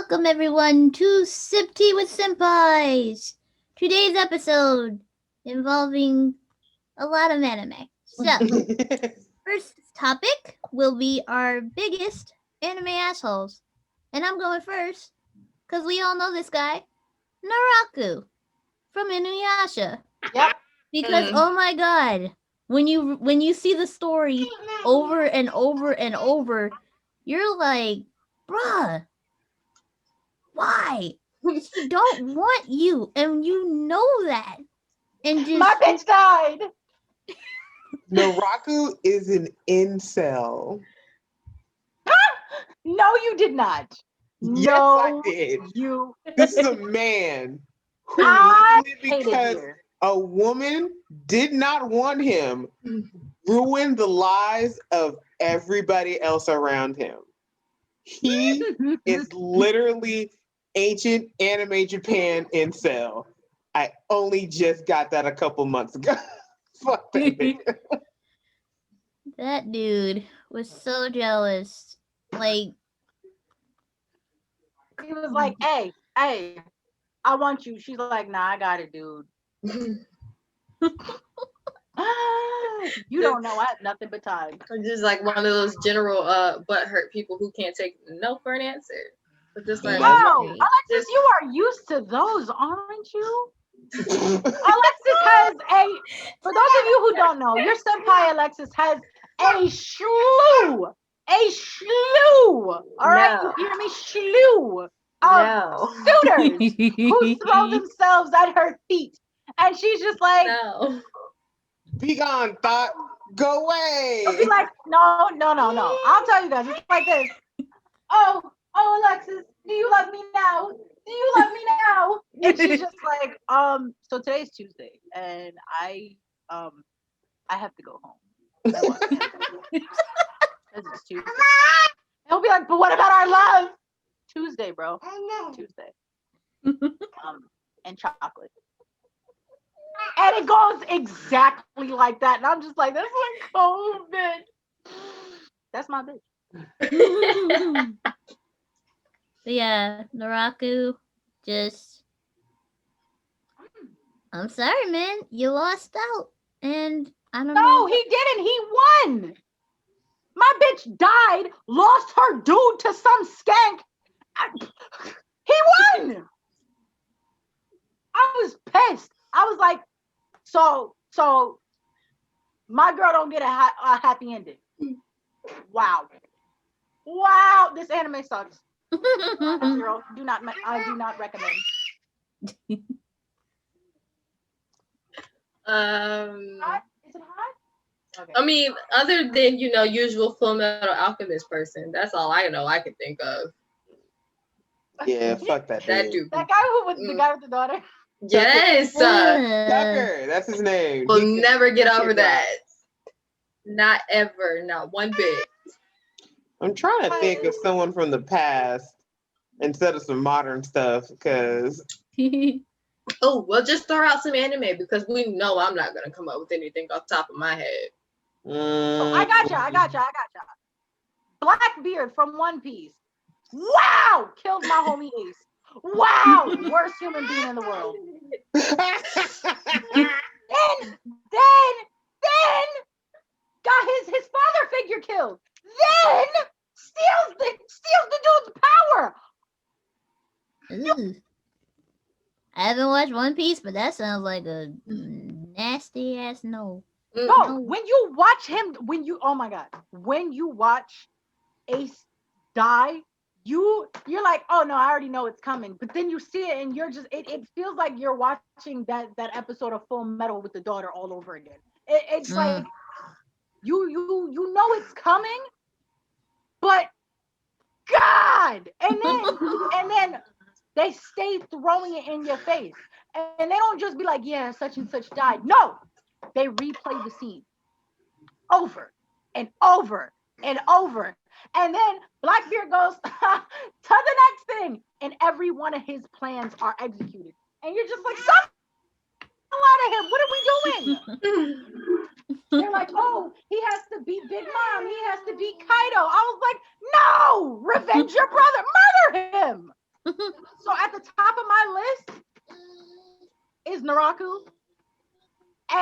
Welcome everyone to SipTeawithSenpais. Today's episode involving a lot of anime. So, first topic will be our biggest anime assholes. And I'm going first, because we all know this guy, Naraku from Inuyasha. Yep. Because oh my god, when you see the story over and over and over, you're like, bruh, why? She don't want you, and you know that. And just My bitch died. Naraku is an incel. No, you did not. Yes, No, I did. you. This is a man who I literally, hated because you. a woman did not want him, ruined the lives of everybody else around him. He is literally ancient anime Japan incel. I only just got that a couple months ago. Fuck that nigga. that dude was so jealous. Like, He was like, hey, I want you. She's like, nah, I got it, dude. You don't know. I have nothing but time. Just like one of those general butthurt people who can't take no for an answer. But just like, Oh, Yeah. Alexis, you are used to those, aren't you? Alexis has for those of you who don't know, your senpai Alexis has a slew. All right, No. you hear me? Slew of suitors who throw themselves at her feet. And she's just like, no. Be gone, thought. Go away. she'll be like, no. I'll tell you guys, it's like this. Oh, Alexis, do you love me now? Do you love me now? And she's just like, so today's Tuesday, and I have to go home. This is Tuesday. He'll be like, but what about our love? Tuesday, bro. Tuesday. And chocolate. And it goes exactly like that. And I'm just like, that's like cold, bitch. That's my bitch. But yeah, Naraku just. I'm sorry, man. You lost out. And I don't know. No, he didn't. He won. My bitch died, lost her dude to some skank. He won. I was pissed. I was like, so my girl don't get a happy ending. Wow. This anime sucks. Zero. I do not recommend. Is it hot? Okay. I mean, other than usual Full Metal Alchemist person, that's all I know I can think of. Yeah, fuck that. That dude. That guy with the guy with the daughter. Yes. Tucker, that's his name. We'll never get over that. Not ever. Not one bit. I'm trying to think of someone from the past instead of some modern stuff, because Oh, well, just throw out some anime because we know I'm not gonna come up with anything off the top of my head. I gotcha. Blackbeard from One Piece. Wow! Killed my homie Ace. Wow! Worst human being in the world. Then got his father figure killed. Then steals the dude's power. Ooh. I haven't watched One Piece, but that sounds like a nasty ass no. No, when you watch him, oh my god, when you watch Ace die, you're like, oh no, I already know it's coming. But then you see it, and you're just, it feels like you're watching that episode of Full Metal with the daughter all over again. It's like you know it's coming, but God, and then they stay throwing it in your face, and they don't just be like, yeah, such and such died. No, they replay the scene over and over and over. And then Blackbeard goes to the next thing, and every one of his plans are executed. And you're just like, stop out of him. What are we doing? They're like, oh, he has to beat Big Mom. He has to beat Kaido. I was like, no, revenge your brother. Murder him.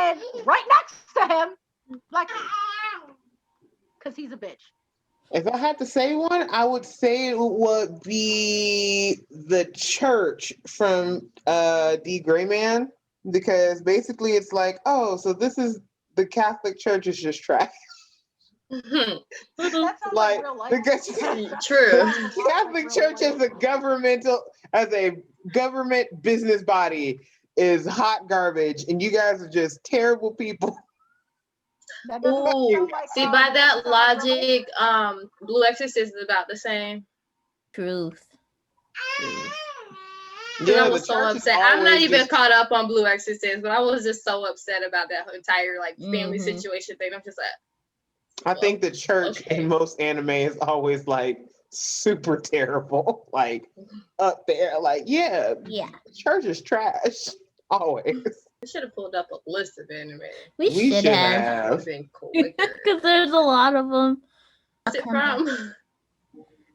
and right next to him, black kid. Because he's a bitch. If I had to say one, I would say it would be the church from D. Gray Man, because basically it's like, oh, so this is the Catholic Church is just trash. That sounds Like, real life. because True. the Catholic Church as a government business body is hot garbage, and you guys are just terrible people. That doesn't Ooh, sound like, see, by that sound like real life. logic, Blue Exorcist is about the same. Truth. Because I the was so church is upset. I'm not always even just- caught up on Blue Exorcist, but I was just so upset about that entire like family Mhm. situation thing. I'm just like, I think the church okay. in most anime is always like super terrible, like up there. Like, yeah, Yeah. the church is trash always. I should have pulled up a list of anime. We should have. Would have been quicker. Because there's a lot of them. What's it from?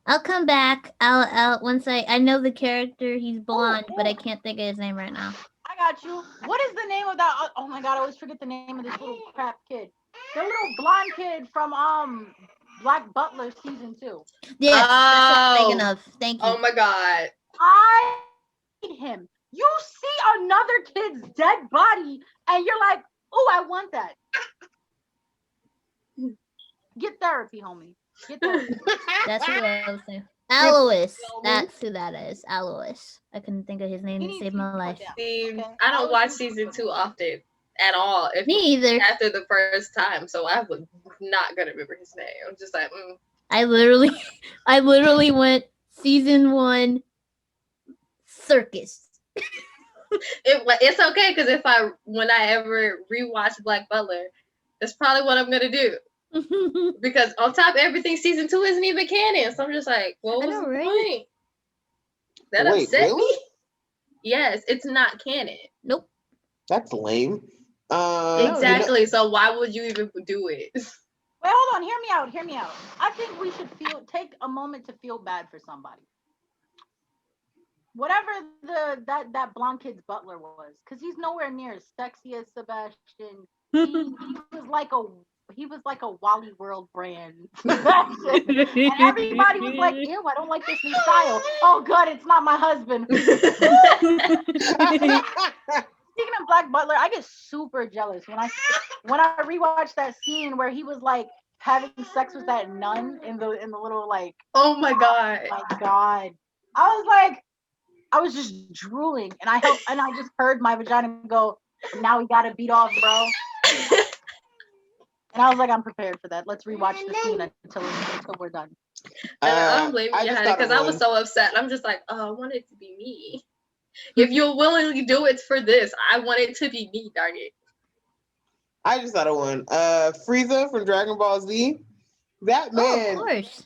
I'll come back. I'll once I know the character. He's blonde, but I can't think of his name right now. I got you. What is the name of that? Oh my god, I always forget the name of this little crap kid. The little blonde kid from Black Butler season 2. Yes, that's what I'm thinking Oh. of. Thank you. Oh my god. I hate him. You see another kid's dead body, and you're like, "Oh, I want that." Get therapy, homie. Get therapy. That's who I was saying. Alois. That's who that is. Alois. I couldn't think of his name He to needs save to be my put life. down. See, Okay. I don't was watch just- season 2 often at all. If Me either. after the first time, so I was not gonna remember his name. I'm just like, I literally went season 1 circus. It's okay because when I ever rewatch Black Butler, that's probably what I'm gonna do. Because on top of everything, season 2 isn't even canon. So I'm just like, what I was know, the right? point? That Wait, upset really? me. Yes, it's not canon. Nope. That's lame. Exactly. So why would you even do it? Wait, hold on. Hear me out. Hear me out. I think we should take a moment to feel bad for somebody. Whatever that blonde kid's butler was, because he's nowhere near as sexy as Sebastian. He was like a Wally World brand. Sebastian. And everybody was like, "Ew, I don't like this new style." Oh, good, it's not my husband. Speaking of Black Butler, I get super jealous when I rewatch that scene where he was like having sex with that nun in the little like. Oh my god. My God, I was just drooling, and I just heard my vagina go. Now we gotta beat off, bro. And I was like, I'm prepared for that. Let's rewatch the scene until we're done. I don't blame I you, just Yahida, thought of because I was one. so upset. I'm just like, oh, I want it to be me. If you'll willingly do it for this, I want it to be me, darn it. I just thought of one. Frieza from Dragon Ball Z. That Oh, of man, course.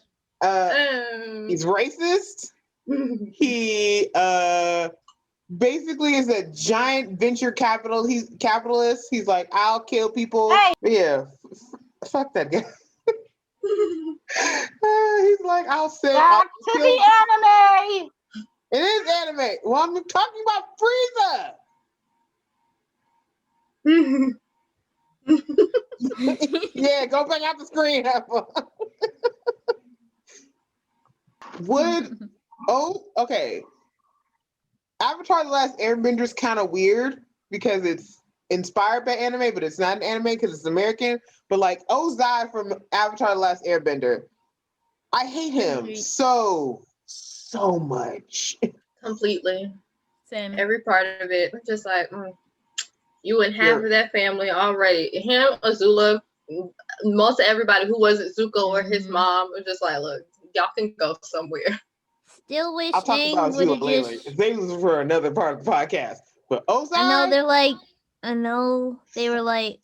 he's racist. He basically is a giant venture capitalist. He's like, I'll kill people. Hey. Yeah, fuck that guy. He's like, I'll Back to kill. the anime. It is anime. Well, I'm talking about Frieza. Yeah, go back out the screen. Okay. Avatar: The Last Airbender is kind of weird because it's inspired by anime, but it's not an anime because it's American. But like Ozai from Avatar: The Last Airbender, I hate him so much. Completely. Same. Every part of it. I'm just like, you and half of that family already. Him, Azula, most of everybody who wasn't Zuko or his mom was just like, look, y'all can go somewhere. Still wish I'll talk Aang about would Zula have later. just. They was for another part of the podcast. But Ozai, I know they were like,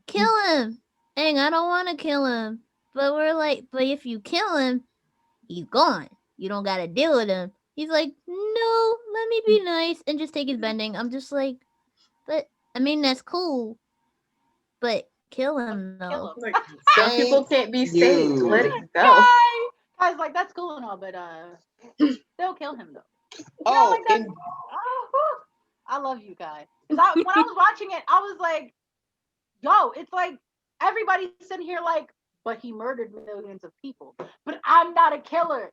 kill him. Aang, I don't want to kill him. But we're like, but if you kill him, he's gone. You don't got to deal with him. He's like, no, let me be nice and just take his bending. I'm just like, but I mean, that's cool. But kill him though. Kill him. Like, some people can't be you. saved. Let it go. Guys, like that's cool and all, but they'll kill him though. Oh, like that. and I love you guys. When I was watching it, I was like, yo, it's like everybody's sitting here like, but he murdered millions of people. But I'm not a killer.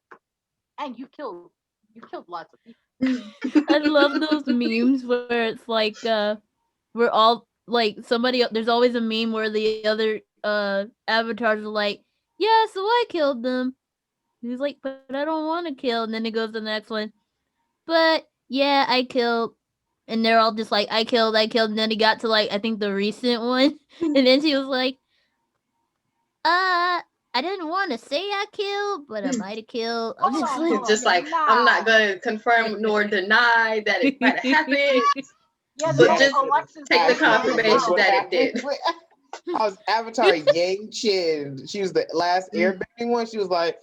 And you killed lots of people. I love those memes where it's like we're all like there's always a meme where the other avatars are like, yeah, so I killed them. He's like, but I don't want to kill. And then he goes to the next one. But yeah, I killed. And they're all just like, I killed. And then he got to like, I think the recent one. And then she was like, I didn't want to say I killed, but I might have killed. I'm just like, Just like, I'm not gonna confirm nor deny that it might have happened. Yeah, But just Alexis take the said- confirmation that it did. I was Avatar Yang Chin. She was the last airbending one. She was like,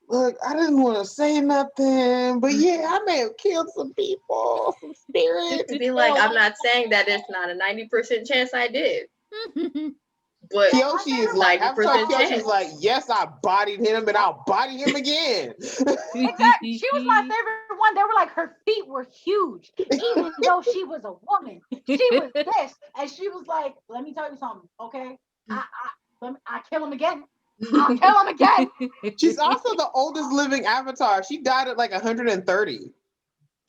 look, I didn't want to say nothing, but yeah, I may have killed some people, some spirits. To be like, I'm not saying that it's not a 90% chance I did. But Kyoshi is like, Avatar 90% Kyoshi is chance. like, yes, I bodied him and I'll body him again. Exactly. She was my favorite one. They were like, her feet were huge, even though she was a woman. She was this, and she was like, "Let me tell you something, okay? I kill him again. I'll kill him again." She's also the oldest living Avatar. She died at like 130.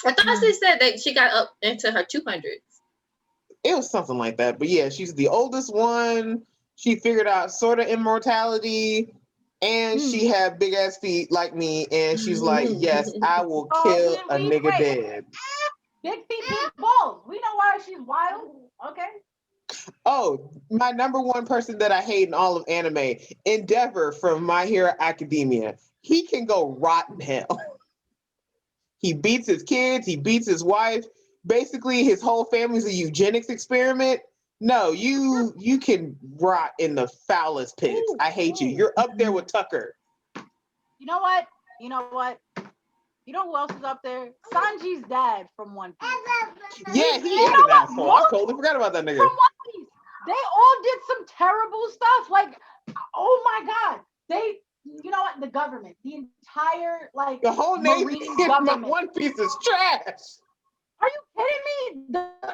I thought they said that she got up into her 200s. It was something like that. But yeah, she's the oldest one. She figured out sort of immortality, and she had big ass feet like me. And she's like, yes, I will kill a nigga dead. Big feet, big balls. We know why she's wild. Okay. Oh, my number one person that I hate in all of anime, Endeavor from My Hero Academia. He can go rot in hell. He beats his kids. He beats his wife. Basically, his whole family's a eugenics experiment. No, you can rot in the foulest pits. I hate you. You're up there with Tucker. You know what? You know who else is up there? Sanji's dad from One Piece. Yeah, he is an asshole. I totally forgot about that nigga. From One Piece. They all did some terrible stuff. Like, oh my God. You know what? The government, the entire like the whole nation Marine in government. One Piece is trash. Are you kidding me?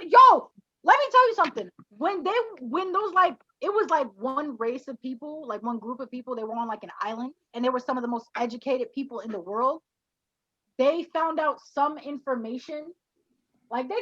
Yo, let me tell you something. When those like, it was like one race of people, like one group of people, they were on like an island, and they were some of the most educated people in the world. They found out some information, like they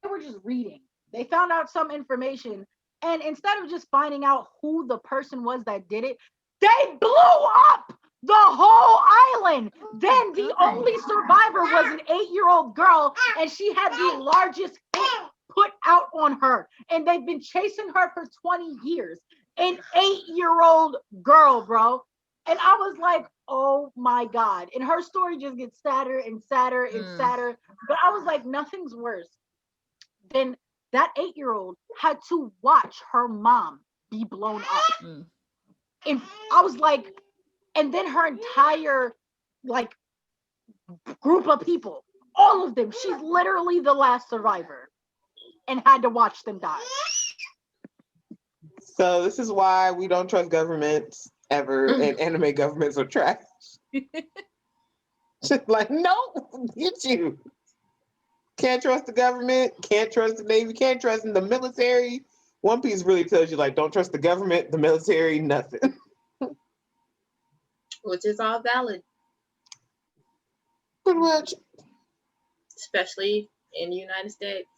were just reading. They found out some information, and instead of just finding out who the person was that did it, they blew up the whole island. Then the only survivor was an 8-year-old girl, and she had the largest hit put out on her. And they've been chasing her for 20 years. An 8-year-old girl, bro. And I was like, oh my God. And her story just gets sadder and sadder and sadder. But I was like, nothing's worse than that 8-year-old had to watch her mom be blown up. And I was like, and then her entire like group of people, all of them, she's literally the last survivor and had to watch them die. So this is why we don't trust governments ever, and anime governments are trash. Just like, no, get you. Can't trust the government, can't trust the Navy, can't trust in the military. One Piece really tells you, like, don't trust the government, the military, nothing. Which is all valid. Pretty much. Especially in the United States.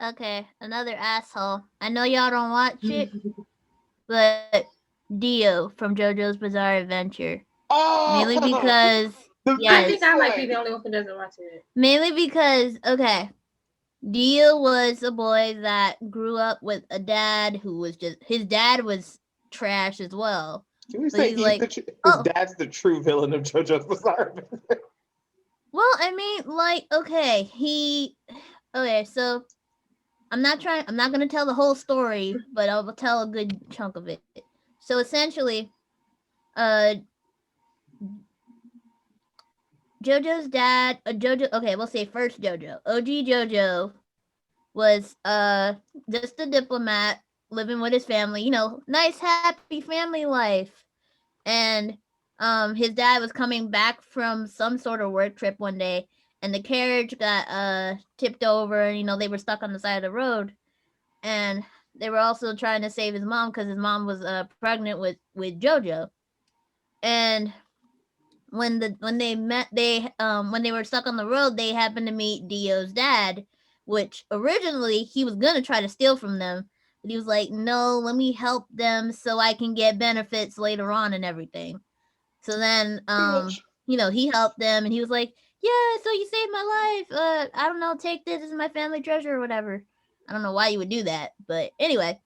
Okay, another asshole. I know y'all don't watch it, but Dio from JoJo's Bizarre Adventure. Oh! Mainly because I think I might be the only one who doesn't watch it. Mainly because, okay, Dio was a boy that grew up with a dad who was his dad was trash as well. Can we say his dad's the true villain of JoJo's Bizarre Adventure? Well, I mean, like, so I'm not gonna tell the whole story, but I'll tell a good chunk of it. So essentially, JoJo's dad, we'll say first JoJo. OG JoJo was just a diplomat living with his family, nice happy family life. And his dad was coming back from some sort of work trip one day, and the carriage got tipped over, and they were stuck on the side of the road. And they were also trying to save his mom because his mom was pregnant with JoJo. And when they met, when they were stuck on the road, they happened to meet Dio's dad, which originally he was gonna try to steal from them, but he was like, "No, let me help them so I can get benefits later on and everything." So then, he helped them, and he was like, "Yeah, so you saved my life. I don't know, take this as my family treasure or whatever." I don't know why you would do that, but anyway.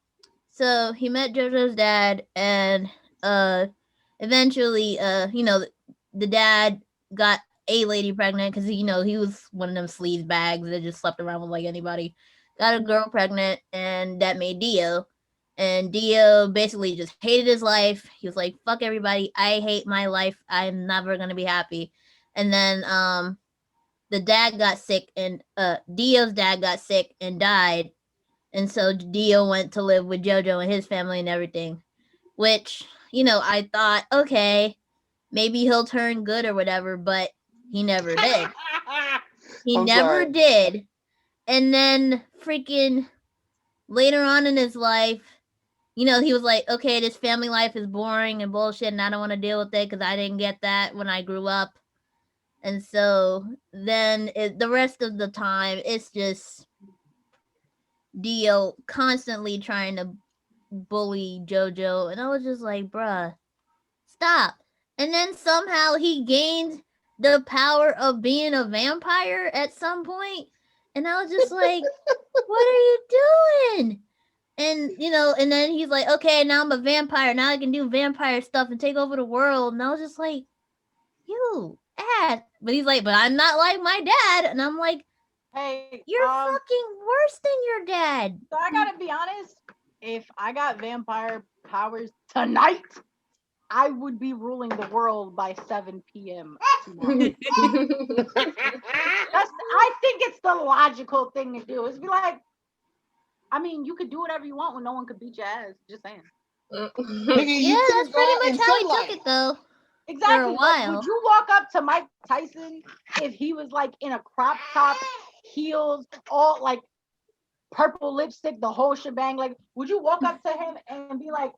So he met JoJo's dad, and eventually, the dad got a lady pregnant because he was one of them sleaze bags that just slept around with like anybody. Got a girl pregnant, and that made Dio. And Dio basically just hated his life. He was like, "Fuck everybody! I hate my life. I'm never gonna be happy." And then the dad got sick, and Dio's dad got sick and died. And so Dio went to live with JoJo and his family and everything. Which, I thought, okay, maybe he'll turn good or whatever, but he never did. He never did. And then freaking later on in his life, he was like, okay, this family life is boring and bullshit, and I don't want to deal with it because I didn't get that when I grew up. And so then the rest of the time, it's just Dio constantly trying to bully JoJo. And I was just like, bruh, stop. And then somehow he gained the power of being a vampire at some point. And I was just like, what are you doing? And, and then he's like, okay, now I'm a vampire. Now I can do vampire stuff and take over the world. And I was just like, you ass. But he's like, but I'm not like my dad. And I'm like, hey, you're fucking worse than your dad. So I gotta be honest. If I got vampire powers tonight, I would be ruling the world by 7 p.m. tomorrow. I think it's the logical thing to do. Is be like, I mean, you could do whatever you want when no one could beat your ass. Just saying. Yeah, that's pretty much how he took it, though. Exactly. For a while. Like, would you walk up to Mike Tyson if he was like in a crop top, heels, all like purple lipstick, the whole shebang? Like, would you walk up to him and be like,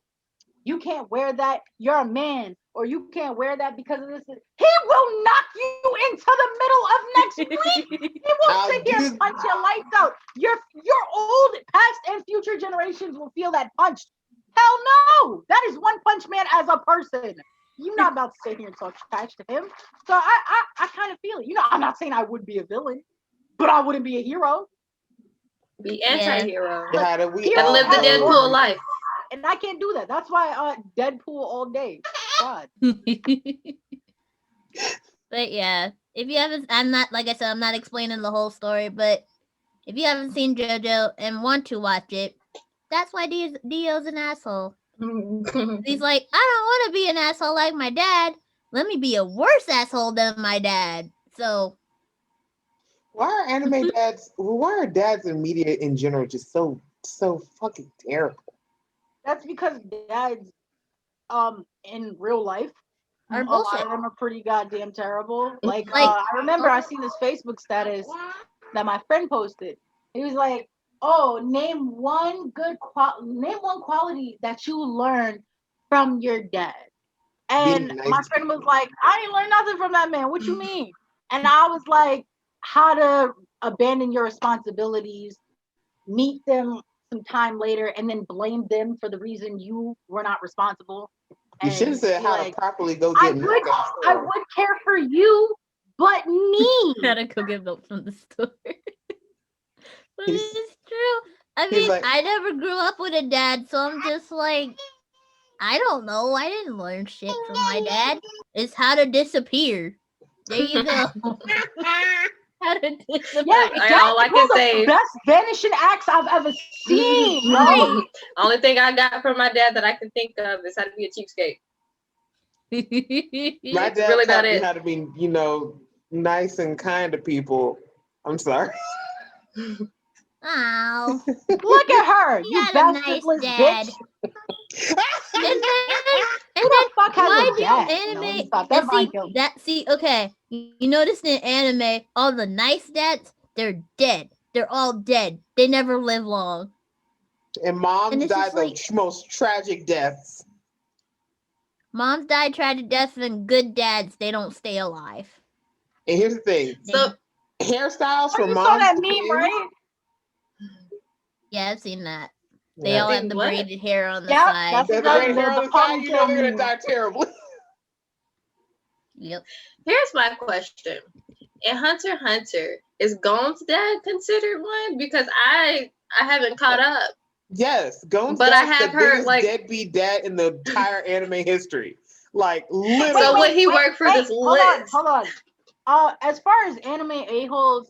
you can't wear that, you're a man, or you can't wear that because of this? He will knock you into the middle of next week. He will sit here and punch your lights out. Your old past and future generations will feel that punch. Hell no! That is One Punch Man as a person. You're not about to sit here and talk trash to him. So I kind of feel it. I'm not saying I would be a villain, but I wouldn't be a hero. Be anti-hero. Yeah. And live the Deadpool life. And I can't do that. That's why Deadpool all day. God. But yeah, if you haven't, I'm not, like I said, I'm not explaining the whole story, but if you haven't seen JoJo and want to watch it, that's why Dio's an asshole. He's like, I don't want to be an asshole like my dad. Let me be a worse asshole than my dad. So why are dads in media in general just so fucking terrible? That's because dads in real life are a bullshit. lot of them are pretty goddamn terrible. Like I remember I seen this Facebook status that my friend posted. He was like, oh, name one quality that you learned from your dad. And my friend was like, I didn't learn nothing from that man. What you mean? And I was like, how to abandon your responsibilities, meet them some time later, and then blame them for the reason you were not responsible. You should have said how to properly go get milk. I would care for you, but me. How to go get milk from the store. But it's true. I mean, like, I never grew up with a dad, so I'm just like, I don't know. I didn't learn shit from my dad. It's how to disappear. There you go. How to disappear. Yeah, all I can say is best vanishing acts I've ever seen. Right? Only thing I got from my dad that I can think of is how to be a cheapskate. My dad really taught me how to be, nice and kind to people. I'm sorry. Oh, look at her! You bastardless nice bitch! and then fuck why do anime? Okay, you notice in anime, all the nice dads, they're dead. They're all dead. They never live long. And moms it's died just the most tragic deaths. Moms die tragic deaths, and good dads, they don't stay alive. And here's the thing. So Hairstyles for You moms. saw that to meme, kids- right? Yeah, I've seen that. They Yeah. all have the What? braided hair on the Yeah, side. that's There's a exactly great hair on the side, you know they're gonna die terribly. Yep. here's my question. In Hunter x Hunter, is Gone's dad considered one? Because I haven't caught up. Yes, Gon's But I dad's have the heard, biggest like- deadbeat dad in the entire anime history. Like literally. So would he work for this list? Hold on. As far as anime a-holes,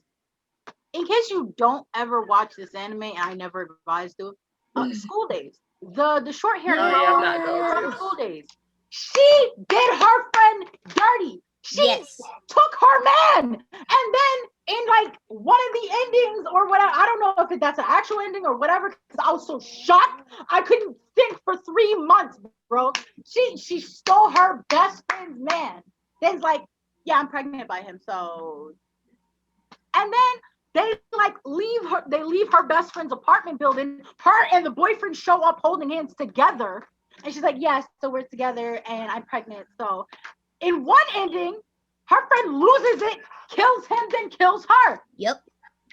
in case you don't ever watch this anime, and I never advised to, School Days. The short hair Oh, girl yeah, I'm not going from to. School Days. She did her friend dirty. She Yes. took her man, and then in like one of the endings or whatever, I don't know if that's an actual ending or whatever, because I was so shocked I couldn't think for 3 months, bro. She stole her best friend's man. Then's like, yeah, I'm pregnant by him, so. And then they like leave her best friend's apartment building. Her and the boyfriend show up holding hands together, and she's like, yes, so we're together, and I'm pregnant, so. In one ending, her friend loses it, kills him, then kills her. Yep.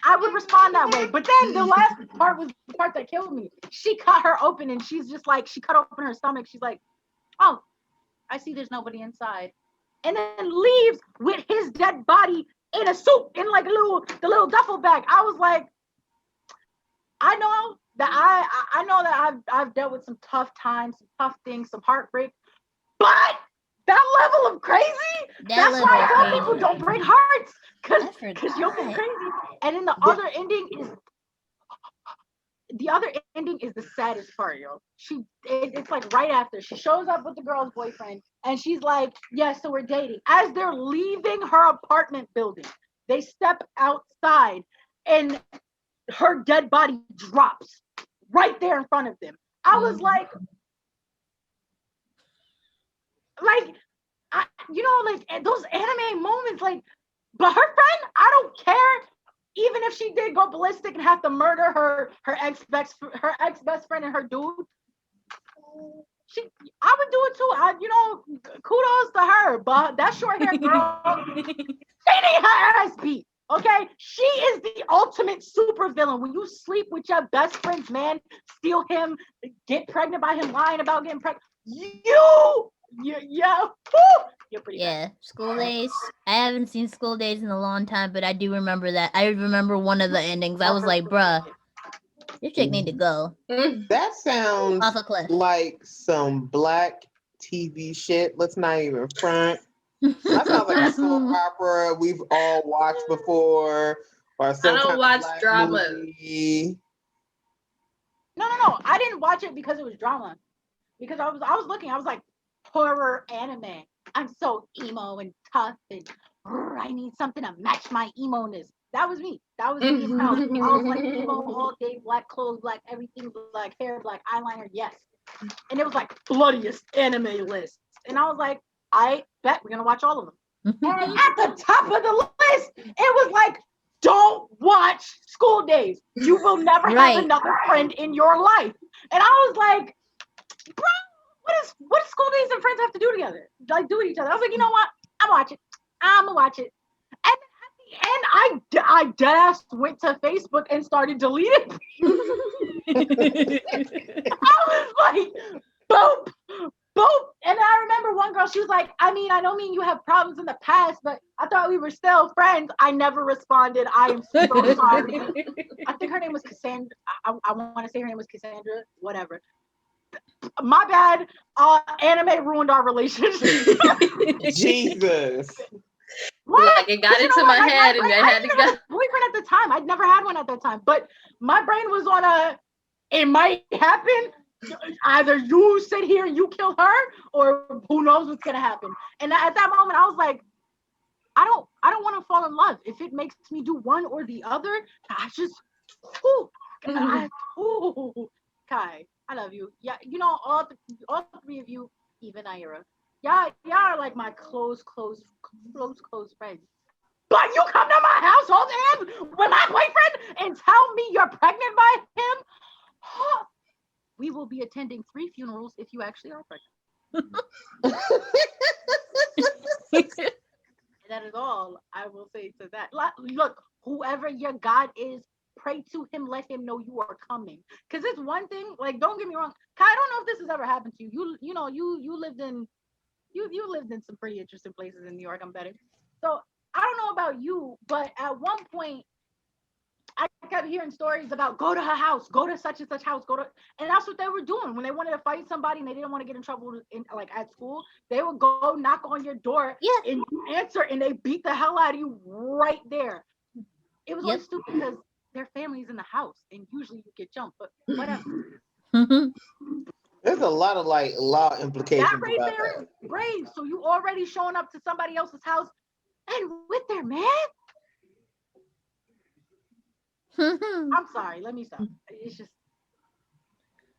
I would respond that way. But then the last part was the part that killed me. She cut her open, and she's just like, she cut open her stomach. She's like, oh, I see there's nobody inside. And then leaves with his dead body in a suit, in like the little duffel bag. I was like, I know that I've dealt with some tough times, some tough things, some heartbreak, but that level of crazy, that's why I tell people don't break hearts, because you'll get crazy. And then the other ending is the saddest part, yo. It's like right after she shows up with the girl's boyfriend, and she's like, yes, so we're dating. As they're leaving her apartment building, they step outside, and her dead body drops right there in front of them. I was like, those anime moments, like, but her friend, I don't care. Even if she did go ballistic and have to murder her ex best friend and her dude, I would do it too. Kudos to her, but that short hair girl, she need her ass beat. Okay, she is the ultimate super villain. When you sleep with your best friend's man, steal him, get pregnant by him, lying about getting pregnant, you're pretty bad. School Days. I haven't seen School Days in a long time, but I do remember that. I remember one of the endings. I was like, bruh, this chick need to go That sounds off a cliff. like some black TV shit. Let's not even front. That sounds like a soap opera we've all watched before, or some I don't kind of watch black drama. movie. No. I didn't watch it because it was drama. Because I was looking, I was like, horror anime. I'm so emo and tough, and I need something to match my emo-ness. That was me. That was me. I was like emo all day, black clothes, black everything, black hair, black eyeliner, yes. And it was like bloodiest anime list. And I was like, I bet we're gonna watch all of them. And at the top of the list, it was like, don't watch School Days. You will never have another friend in your life. And I was like, bro, what does School Days and Friends have to do together? Like, do with each other. I was like, you know what? I'm gonna watch it. And at the end, I deadass went to Facebook and started deleting. I was like, boop. And I remember one girl, she was like, I don't mean you have problems in the past, but I thought we were still friends. I never responded. I am so sorry. I think her name was Cassandra. I want to say her name was Cassandra, whatever. My bad. Anime ruined our relationship. Jesus. What? Like, it got into my head, and I had to go. Boyfriend at the time. I'd never had one at that time, but my brain was on it might happen. Either you sit here and you kill her, or who knows what's gonna happen. And at that moment, I was like, I don't want to fall in love. If it makes me do one or the other, I just, Kai, I love you. Yeah, all three of you, even Nyera. Y'all are like my close friends. But you come to my house all the time with my boyfriend and tell me you're pregnant by him? we will be attending 3 funerals if you actually are pregnant. That is all I will say to that. Look, whoever your God is, pray to him, let him know you are coming. Because it's one thing, like, don't get me wrong, Kai, I don't know if this has ever happened to you. You lived in some pretty interesting places in New York, I'm betting. So I don't know about you, but at one point I kept hearing stories about go to her house, go to such and such house, and that's what they were doing when they wanted to fight somebody and they didn't want to get in trouble at school. They would go knock on your door, and you answer, and they beat the hell out of you right there. It was always stupid because their family's in the house, and usually you get jumped, but whatever. There's a lot of like law implications That right about there that. is brave. So you already showing up to somebody else's house and with their man. I'm sorry, let me stop. It's just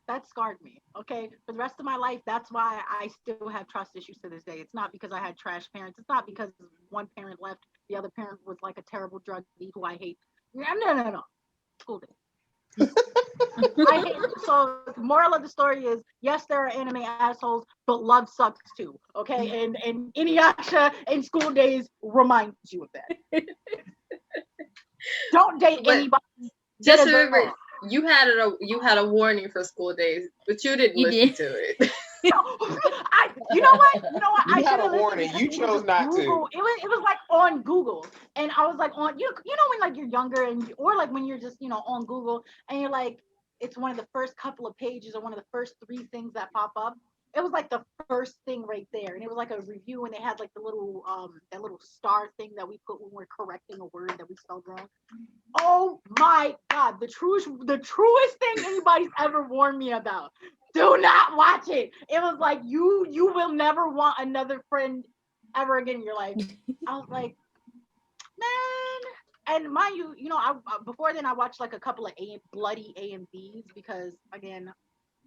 that scarred me. Okay, for the rest of my life, that's why I still have trust issues to this day. It's not because I had trash parents. It's not because one parent left, the other parent was like a terrible druggie who I hate. No. School day. I hate. So the moral of the story is, yes, there are anime assholes, but love sucks too. Okay, and Inuyasha and School Days reminds you of that. Don't date anybody. Just remember, you had a warning for School Days, but you didn't listen to it. You know what? You had a warning. You chose not to. It was like on Google, and I was like on you know when like you're younger or like when you're just on Google and you're like it's one of the first couple of pages or one of the first 3 things that pop up. It was like the first thing right there, and it was like a review, and they had like the little that little star thing that we put when we're correcting a word that we spelled wrong. Oh my God, the truest thing anybody's ever warned me about. Do not watch it. It was like you will never want another friend ever again in your life. I was like, man. And mind you, I before then I watched like a couple of bloody AMVs because again,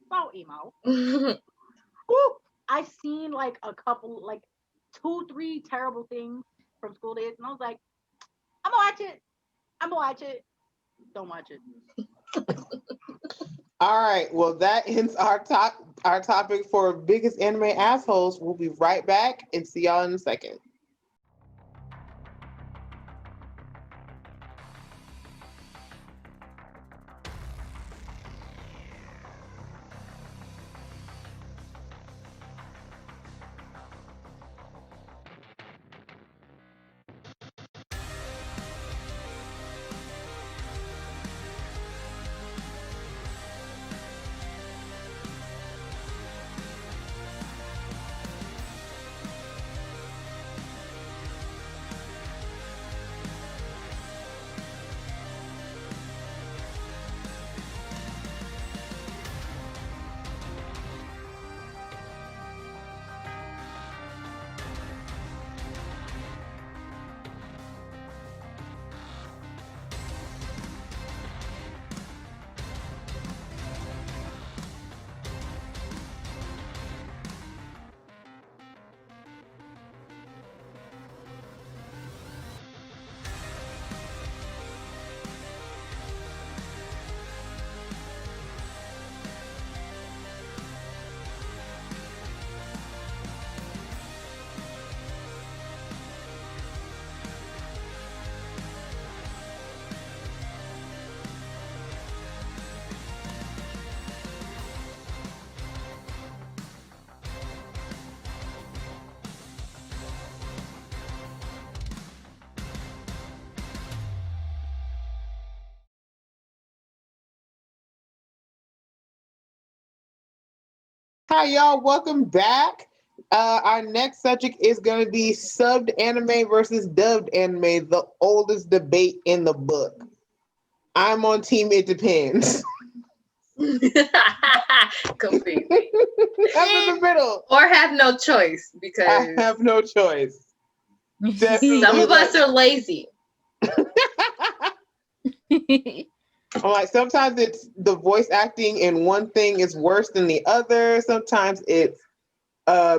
about emo. I've seen like a couple, like 2-3 terrible things from School Days, and I was like, I'm gonna watch it. Don't watch it. All right. Well, that ends our topic for biggest anime assholes. We'll be right back and see y'all in a second. Hi, y'all. Welcome back. Our next subject is going to be subbed anime versus dubbed anime, the oldest debate in the book. I'm on team it depends. Completely. I'm in the middle. Or have no choice because I have no choice. Definitely some of us are lazy. I'm like, sometimes it's the voice acting in one thing is worse than the other. Sometimes it's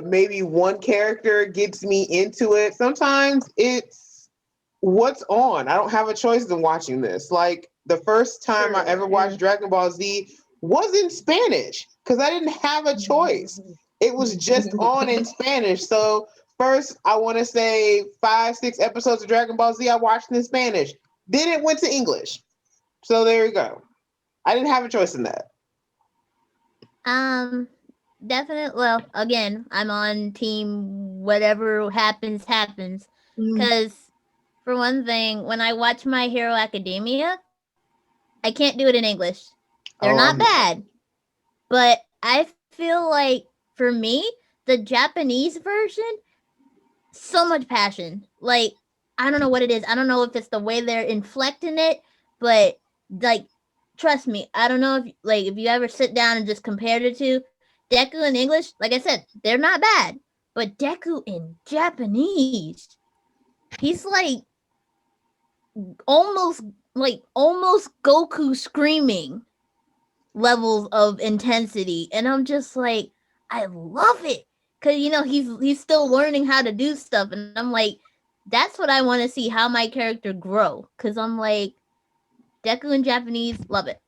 maybe one character gets me into it. Sometimes it's what's on. I don't have a choice in watching this. Like the first time I ever watched Dragon Ball Z was in Spanish because I didn't have a choice. It was just on in Spanish. So first, I want to say 5-6 episodes of Dragon Ball Z I watched in Spanish. Then it went to English. So there you go. I didn't have a choice in that. Definitely. Well, again, I'm on team whatever happens. Because for one thing, when I watch My Hero Academia, I can't do it in English. They're not bad, but I feel like for me, the Japanese version, so much passion. Like, I don't know what it is. I don't know if it's the way they're inflecting it, but like, trust me, I don't know if you ever sit down and just compare the two. Deku in English, like I said, they're not bad, but Deku in Japanese, he's almost Goku screaming levels of intensity, and I'm just like, I love it, cause he's still learning how to do stuff, and I'm like, that's what I want to see, how my character grow, cause I'm like, Deku in Japanese, love it.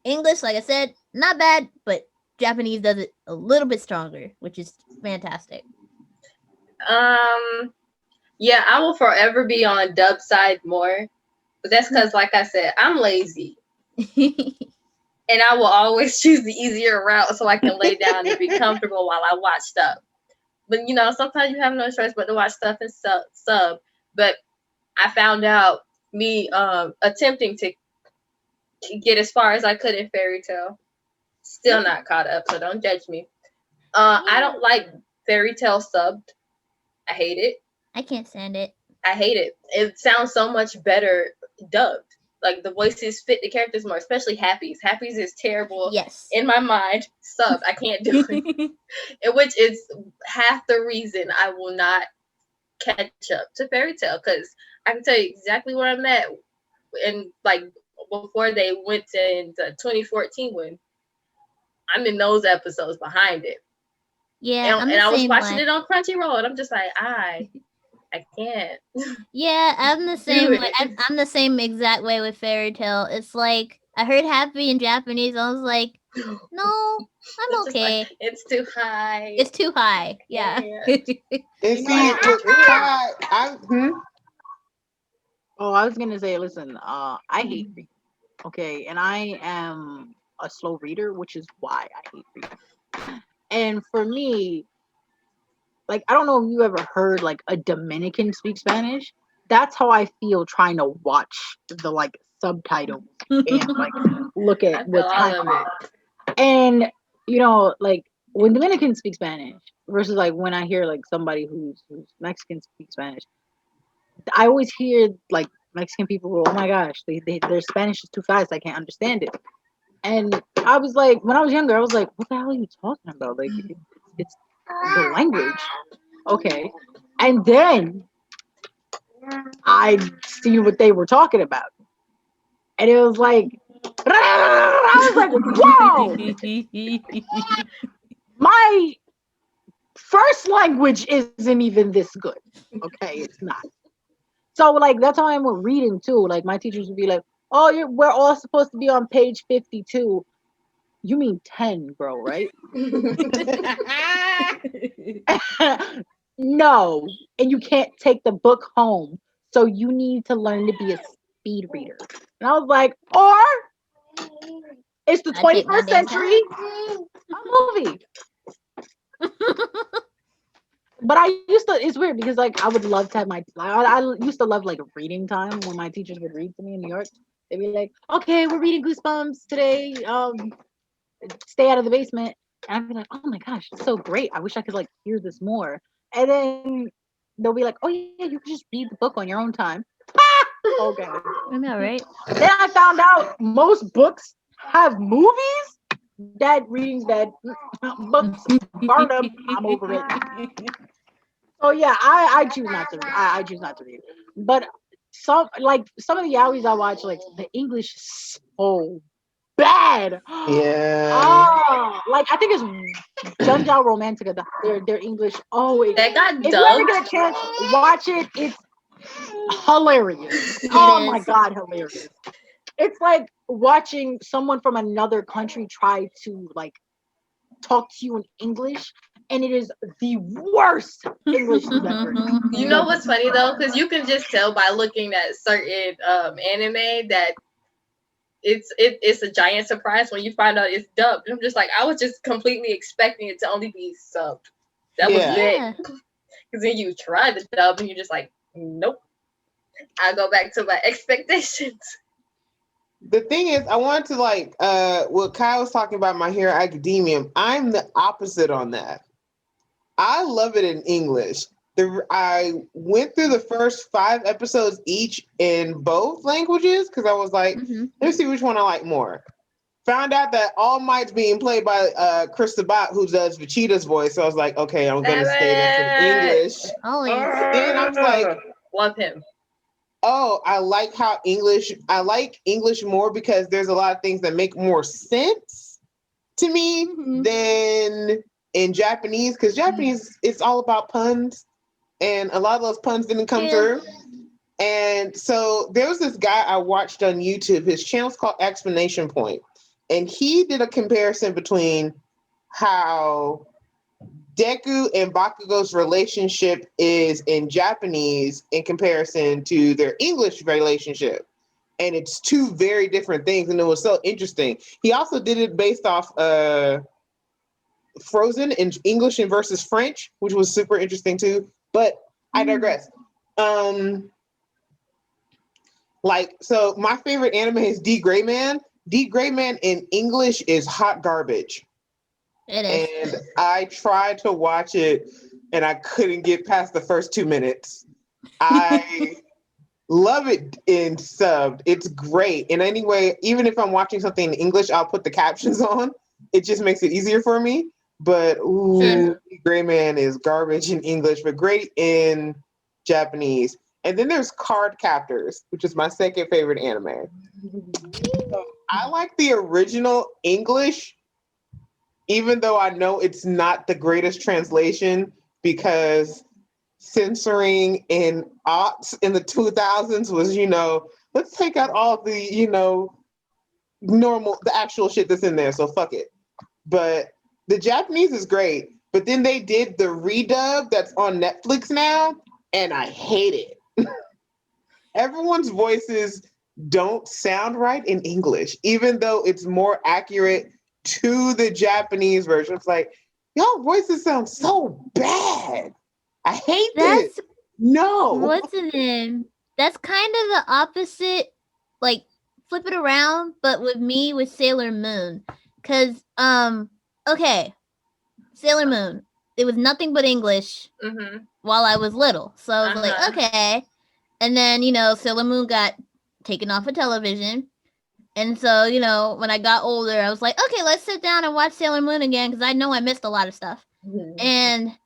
English, like I said, not bad, but Japanese does it a little bit stronger, which is fantastic. Yeah, I will forever be on dub side more, but that's because, like I said, I'm lazy. And I will always choose the easier route so I can lay down and be comfortable while I watch stuff. But, sometimes you have no choice but to watch stuff and sub. But I found out me attempting to get as far as I could in Fairy Tail. Still not caught up, so don't judge me. I don't like Fairy Tail subbed. I hate it. I can't stand it. I hate it. It sounds so much better dubbed. Like, the voices fit the characters more, especially Happy's. Happy's is terrible. Yes. In my mind, subbed. I can't do it. Which is half the reason I will not catch up to Fairy Tail, because I can tell you exactly where I'm at. And, like, before they went to the 2014 one, I'm in those episodes behind it. Yeah, and I was watching it on Crunchyroll, and I'm just like, I can't. Yeah, I'm the same way. I'm the same exact way with Fairy Tail. It's like, I heard Happy in Japanese. I was like, no, I'm okay. Like, it's too high. It's too high. Yeah. Oh, I was gonna say, listen, I hate reading. Okay, and I am a slow reader, which is why I hate reading. And for me, like, I don't know if you ever heard like a Dominican speak Spanish. That's how I feel trying to watch the like subtitles and like look at what's happening. And like when Dominicans speak Spanish versus like when I hear like somebody who's Mexican speak Spanish, I always hear like Mexican people go, "Oh my gosh, their Spanish is too fast. I can't understand it." And I was like, when I was younger, I was like, "What the hell are you talking about? Like, it's the language." Okay. And then I seen what they were talking about. And it was like, I was like, whoa! My first language isn't even this good. Okay, it's not. So, like, that's how I am with reading, too. Like, my teachers would be like, oh, we're all supposed to be on page 52. You mean 10, bro, right? No, and you can't take the book home, so you need to learn to be a speed reader. And I was like, or it's the 21st century, a movie. But it's weird because like I would love to have I used to love like reading time when my teachers would read to me in New York. They'd be like, okay, we're reading Goosebumps today. Stay out of the basement. And I'd be like, oh my gosh, it's so great. I wish I could like hear this more. And then they'll be like, oh yeah, you can just read the book on your own time. Okay. I know, right? Then I found out most books have movies. That readings that books burned up. I'm over it. So yeah, I choose not to read. I choose not to read. But some of the yaois I watch, like the English is so bad. Yeah. Oh, like I think it's Junjao Romantica. Their English. Oh, that got dubbed. If you ever get a chance, watch it. It's hilarious. Oh my god, hilarious! it's like watching someone from another country try to like talk to you in English, and it is the worst English you've ever. You know what's funny though, because you can just tell by looking at certain anime that it's a giant surprise when you find out it's dubbed. I'm just like, I was just completely expecting it to only be subbed. That was it. Because then you try the dub and you're just like, nope. I go back to my expectations. The thing is, I wanted to like what Kyle was talking about, My Hero Academia. I'm the opposite on that. I love it in English. I went through the first 5 episodes each in both languages because I was like, let's see which one I like more. Found out that All Might's being played by Chris Sabat, who does Vegeta's voice. So I was like, okay, I'm gonna stay there in English. Then I was like, love him. Oh, I like English more because there's a lot of things that make more sense to me than in Japanese, because Japanese, it's all about puns, and a lot of those puns didn't come through. And so there was this guy I watched on YouTube. His channel's called Explanation Point, and he did a comparison between how Deku and Bakugo's relationship is in Japanese in comparison to their English relationship. And it's 2 very different things, and it was so interesting. He also did it based off Frozen in English and versus French, which was super interesting too. But I digress. So my favorite anime is D. Gray Man. D. Gray Man in English is hot garbage. It is. And I tried to watch it and I couldn't get past the first 2 minutes. I love it in subbed. It's great. And anyway, even if I'm watching something in English, I'll put the captions on. It just makes it easier for me. But Gray Man is garbage in English, but great in Japanese. And then there's Card Captors, which is my second favorite anime. So I like the original English, even though I know it's not the greatest translation, because censoring in aughts in the 2000s was, let's take out all the, the actual shit that's in there. So fuck it. But the Japanese is great. But then they did the redub that's on Netflix now, and I hate it. Everyone's voices don't sound right in English, even though it's more accurate to the Japanese version. It's like, y'all voices sound so bad. I hate this. No. What's the name? That's kind of the opposite, like flip it around, but with me with Sailor Moon. Cause okay, Sailor Moon. It was nothing but English while I was little. So I was like, okay. And then, Sailor Moon got taken off of television. And so, when I got older, I was like, okay, let's sit down and watch Sailor Moon again, because I know I missed a lot of stuff. And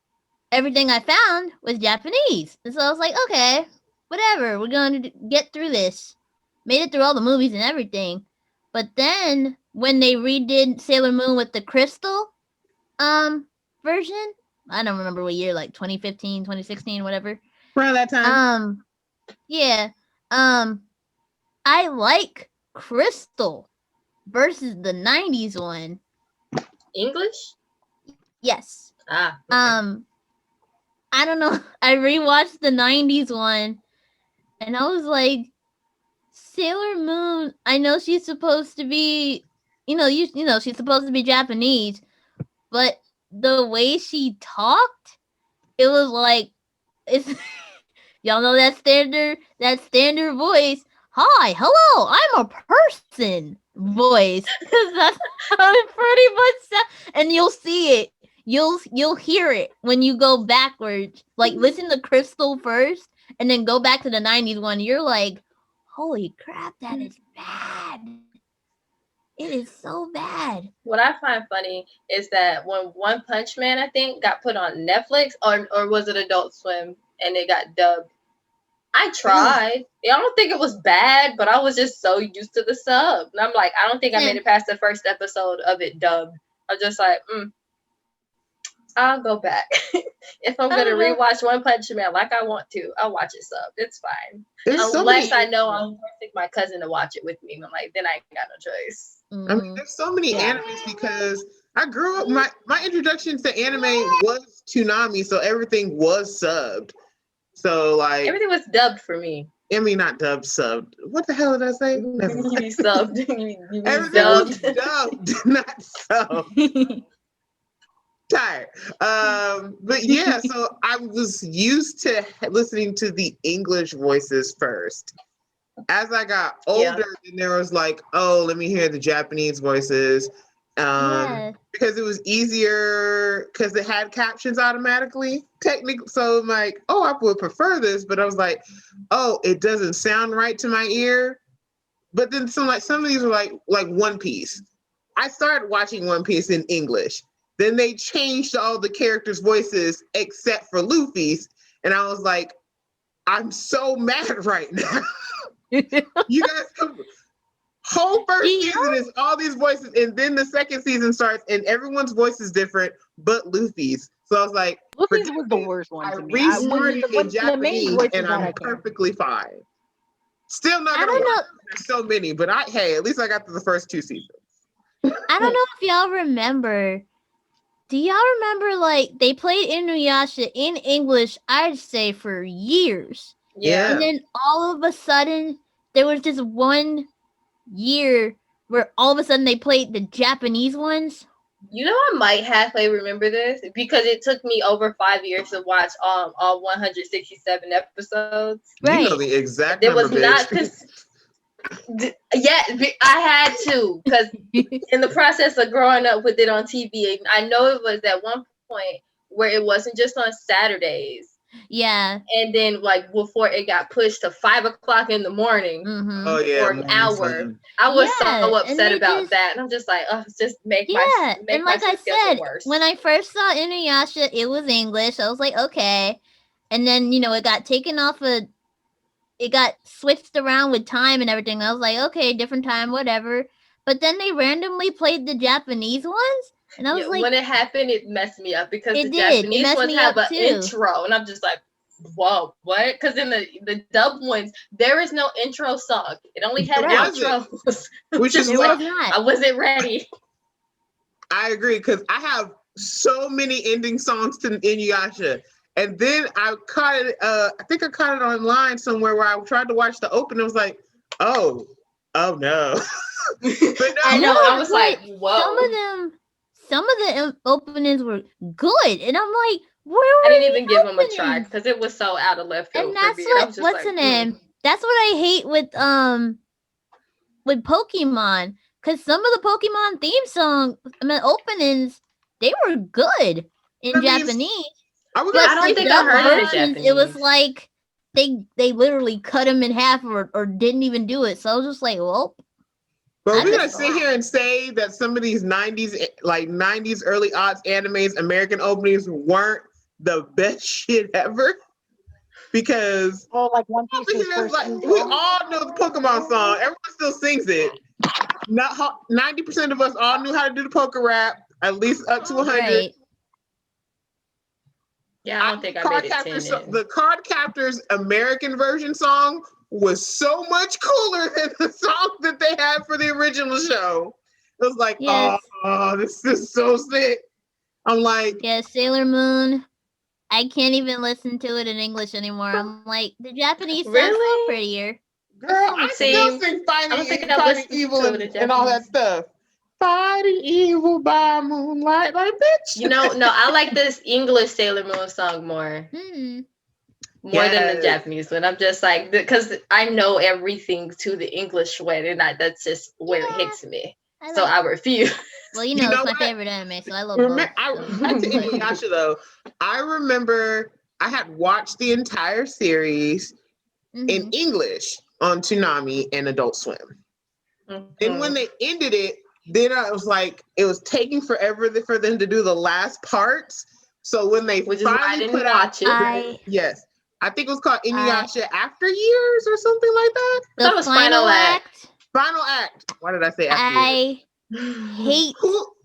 everything I found was Japanese. And so I was like, okay, whatever. We're going to get through this. Made it through all the movies and everything. But then when they redid Sailor Moon with the Crystal version, I don't remember what year, like 2015, 2016, whatever. Around that time. Yeah. I like Crystal versus the 90s one. English? Yes. Okay. I don't know. I rewatched the 90s one and I was like, Sailor Moon, I know she's supposed to be, she's supposed to be Japanese, but the way she talked, it was like, it's y'all know that standard voice. Hi, hello, I'm a person voice. That's how it pretty much sounds. And you'll see it. You'll hear it when you go backwards. Like listen to Crystal first and then go back to the 90s one. You're like, holy crap, that is bad. It is so bad. What I find funny is that when One Punch Man, I think, got put on Netflix, or was it Adult Swim, and it got dubbed, I tried. I don't think it was bad, but I was just so used to the sub. And I'm like, I don't think I made it past the first episode of it dubbed. I was just like, I'll go back. if I'm I gonna don't know. rewatch One Punch Man like I want to, I'll watch it subbed. It's fine. There's so Unless many, I know I'm forcing my cousin to watch it with me. I'm like, then I ain't got no choice. I mean, there's so many animes because I grew up. My introduction to anime was Toonami, so everything was subbed. So like, Everything was dubbed for me. I mean, not dubbed, subbed. What the hell did I say? Never You mind. be subbed. You be Everything was dubbed. dubbed, not subbed. Tired. But yeah, so I was used to listening to the English voices first. As I got older, then there was like, oh, let me hear the Japanese voices. Yeah. Because it was easier because it had captions automatically, technically. So I'm like, oh, I would prefer this, but I was like, oh, it doesn't sound right to my ear. But then some of these were like One Piece. I started watching One Piece in English. Then they changed all the characters' voices except for Luffy's. And I was like, I'm so mad right now. You guys, whole first season is all these voices, and then the second season starts, and everyone's voice is different but Luffy's. So I was like, Luffy's was the worst one I to me. restarted in The main Japanese, voice is and not I'm okay. perfectly fine. Still not I gonna don't watch know. it. There's so many, but at least I got to the first 2 seasons. I don't know if y'all remember. Do y'all remember like they played Inuyasha in English, I'd say for years. Yeah. And then all of a sudden there was just one year where all of a sudden they played the Japanese ones. You know, I might halfway remember this because it took me over 5 years to watch all 167 episodes. Right. You know the exact It number, was not bitch. yeah, I had to because in the process of growing up with it on TV, I know it was at one point where it wasn't just on Saturdays. Yeah. And then like before it got pushed to 5 o'clock in the morning Oh yeah, for an hour. I was so upset about that. And I'm just like, oh, just make my and like I said, worse. when I first saw Inuyasha, it was English. I was like, okay. And then, it got taken off it got switched around with time and everything. I was like, okay, different time, whatever. But then they randomly played the Japanese ones, and I was like, when it happened, it messed me up because the Japanese ones have an intro, and I'm just like, whoa, what? Because in the dub ones, there is no intro song. It only had outros, which is like, I wasn't ready. I agree because I have so many ending songs to Inuyasha. And then I caught it, I think I caught it online somewhere where I tried to watch the open. I was like, oh no. But no, I know, I was like, whoa. Some of the openings were good. And I'm like, where were I didn't even give openings? them a try because it was so out of left field. And that's for me. what's the name? That's what I hate with Pokemon. Because some of the Pokemon theme song, openings, they were good in Japanese. I don't think I heard it in Japanese. It was like they literally cut them in half or didn't even do it. So I was just like, well. But we're gonna sit here and say that some of these 90s, early aughts animes, American openings weren't the best shit ever. Because like One Piece we all know the Pokemon song. Everyone still sings it. Not 90% of us all knew how to do the poker rap, at least up to 100. Right. Yeah, I don't think I made it 10. The Card Captors American version song was so much cooler than the song that they had for the original show. It was like, oh, this is so sick. I'm like, yeah, Sailor Moon. I can't even listen to it in English anymore. I'm like, the Japanese sounds so prettier. Girl, I still sing Fighting Evil and all that stuff. Fighting evil by moonlight, like bitch. No, I like this English Sailor Moon song more. More than the Japanese one. I'm just like, because I know everything to the English way, and that's just where it hits me. I refuse. Well, it's my favorite anime, so I love both. Back to Inuyasha though. I remember I had watched the entire series in English on Toonami and Adult Swim. And when they ended it, then I was like, it was taking forever for them to do the last parts. So when they finally put out yes, I think it was called Inuyasha After Years or something like that. That was Final Act. Final Act. Why did I say After Years?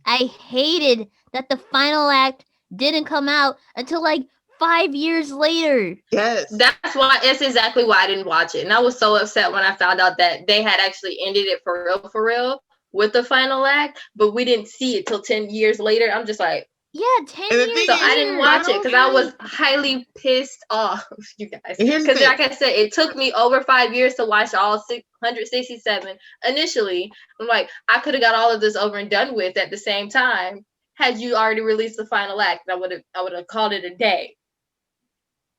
I hated that the Final Act didn't come out until like 5 years later. Yes. That's why it's exactly why I didn't watch it. And I was so upset when I found out that they had actually ended it for real with the final act, but we didn't see it till 10 years later. I'm just like, Yeah, 10 And the years thing so is, I didn't watch it because I was Final- highly pissed off, you guys. And here's the Because thing. like I said, it took me over 5 years to watch all 667 initially. I'm like, I could have got all of this over and done with at the same time had you already released the final act. I would have called it a day.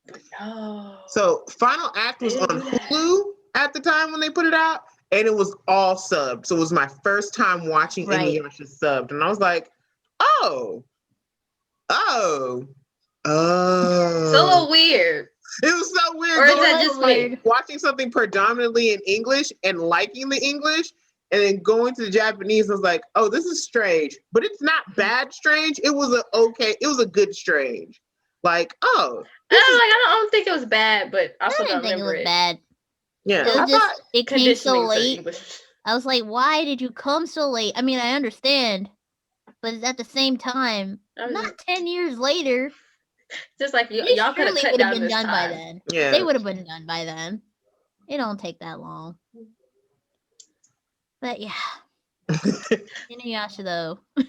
But no. So Final Act was They on didn't do that. Hulu at the time when they put it out, and it was all subbed. So it was my first time watching Right. Inuyasha subbed, and I was like, oh. It's a little weird. It was so weird. Or is going that from, just like, me? watching something predominantly in English and liking the English, and then going to the Japanese, I was like, oh, this is strange. But it's not bad strange. It was a good strange. Like, oh. I don't think it was bad, but I I also didn't don't think it remember was it. bad. Yeah. It was I just thought, it came so Conditioning to late. English. I was like, why did you come so late? I mean, I understand, but at the same time, I was not 10 years later. just like They y'all could have surely cut would have down been this done by time. then. yeah. They would have been done by then. It don't take that long. But yeah, Inuyasha though. I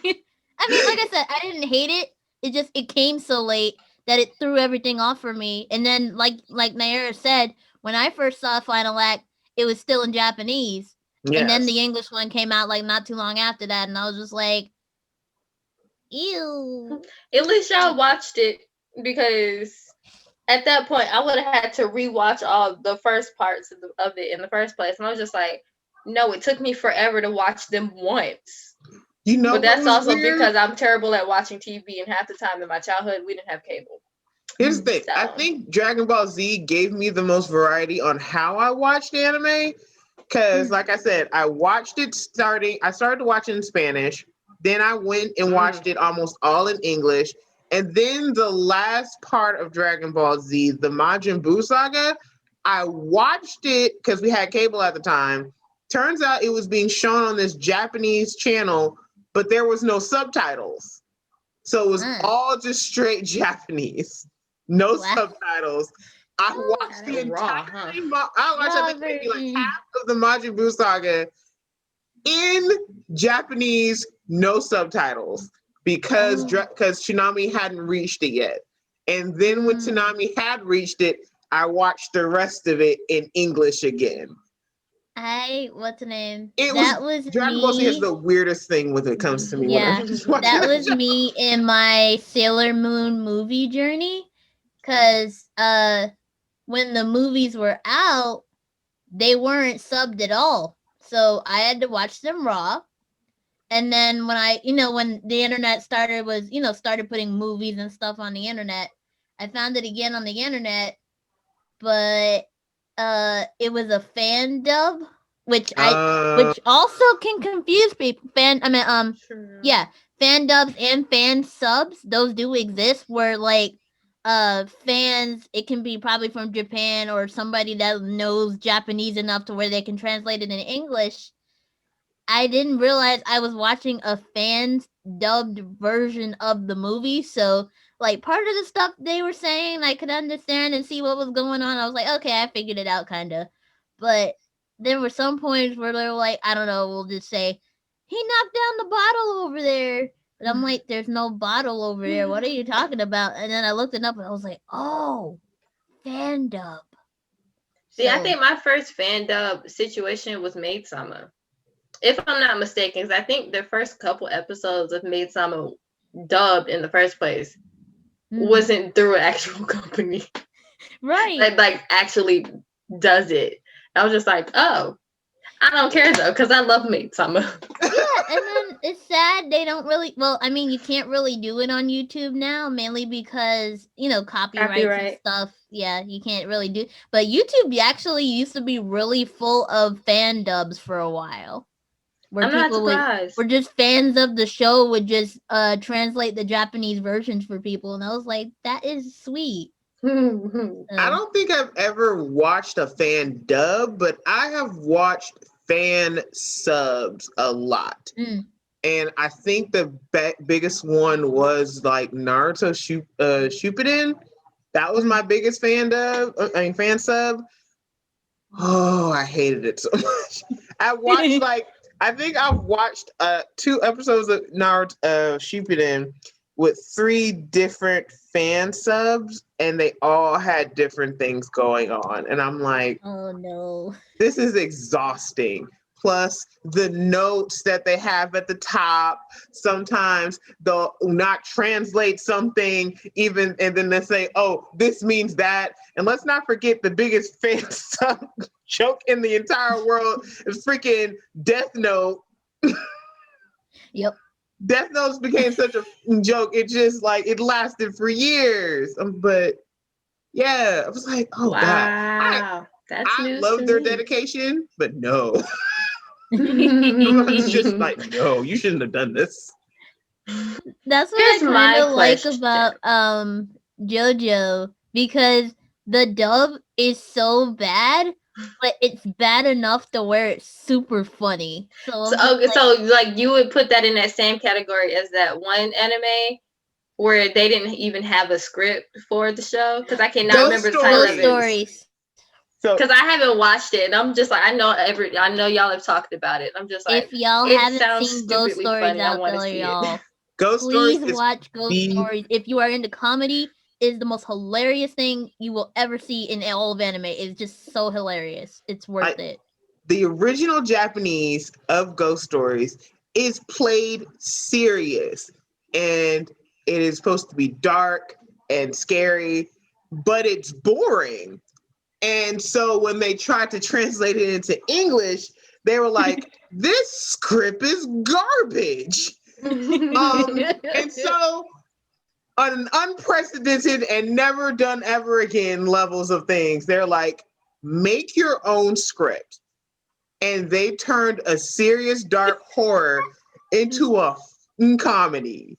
mean, like I said, I didn't hate it. It came so late that it threw everything off for me. And then, like Nyera said, when I first saw Final Act, it was still in Japanese. And then the English one came out like not too long after that, and I was just like, ew. At least y'all watched it, because at that point I would have had to rewatch all the first parts of it in the first place, and I was just like, no, it took me forever to watch them once. You know, But that's what was also weird? because I'm terrible at watching TV, and half the time in my childhood we didn't have cable. Here's the thing. So. I think Dragon Ball Z gave me the most variety on how I watched anime. Because, like I said, I started to watch it in Spanish. Then I went and watched it almost all in English. And then the last part of Dragon Ball Z, the Majin Buu saga, I watched it because we had cable at the time. Turns out it was being shown on this Japanese channel, but there was no subtitles. So it was all just straight Japanese. No subtitles. I watched the entire thing. I watched maybe like half of the Majin Buu saga in Japanese, no subtitles, because Tsunami hadn't reached it yet. And then when Tsunami had reached it, I watched the rest of it in English again. What's the name? Dragon Ball Z has the weirdest thing when it comes to me. Yeah, when I just watch that that was show. me in my Sailor Moon movie journey. Cause when the movies were out, they weren't subbed at all. So I had to watch them raw. And then when the internet started putting movies and stuff on the internet, I found it again on the internet, but it was a fan dub, which also can confuse people. Fan dubs and fan subs, those do exist, where like fans, it can be probably from Japan or somebody that knows Japanese enough to where they can translate it in English. I didn't realize I was watching a fan dubbed version of the movie, so like part of the stuff they were saying I could understand and see what was going on. I was like, okay, I figured it out kind of. But there were some points where they were like, I don't know, we'll just say, he knocked down the bottle over there. And I'm like, there's no bottle over there. What are you talking about? And then I looked it up and I was like, oh, fan dub. See, I think my first fan dub situation was Maid Sama. If I'm not mistaken, because I think the first couple episodes of Maid Sama dubbed in the first place wasn't through an actual company. Right. That like actually does it. I was just like, oh, I don't care though, because I love Maid Sama. Yeah, and then it's sad they don't really, well, I mean, you can't really do it on YouTube now, mainly because, copyrights and stuff. Yeah, you can't really do, but YouTube actually used to be really full of fan dubs for a while. Where I'm not surprised. Were just fans of the show would just translate the Japanese versions for people, and I was like, that is sweet. I don't think I've ever watched a fan dub, but I have watched fan subs a lot. And I think the biggest one was like Naruto Shippuden. That was my biggest fan sub. Oh, I hated it so much. I think I've watched 2 episodes of Naruto Shippuden with 3 different fan subs, and they all had different things going on. And I'm like, oh no. This is exhausting. Plus the notes that they have at the top, sometimes they'll not translate something even, and then they say, oh, this means that. And let's not forget the biggest fan sub joke in the entire world is freaking Death Note. Yep. Death Notes became such a joke. It just like, it lasted for years. But yeah, I was like, oh God. Wow. That's I news love to their me. dedication, but no. It's just like, no, you shouldn't have done this. That's what Here's I my kind of like question. about JoJo, because the dub is so bad, but it's bad enough to where it's super funny. So, I'm just like, So like you would put that in that same category as that one anime where they didn't even have a script for the show, because I cannot Ghost remember the title of Ghost it. Stories. So Because I haven't watched it, and I'm just like, I know y'all have talked about it. I'm just like, If y'all it haven't sounds seen Ghost stupidly Stories funny. I out want to there, see it. y'all, Ghost please Stories is watch Ghost the- Stories. If you are into comedy, it is the most hilarious thing you will ever see in all of anime. It's just so hilarious. It's worth it. the original Japanese of Ghost Stories is played serious, and it is supposed to be dark and scary, but it's boring. And so when they tried to translate it into English, they were like, this script is garbage. And so on an unprecedented and never done ever again levels of things, they're like, make your own script. And they turned a serious dark horror into a comedy.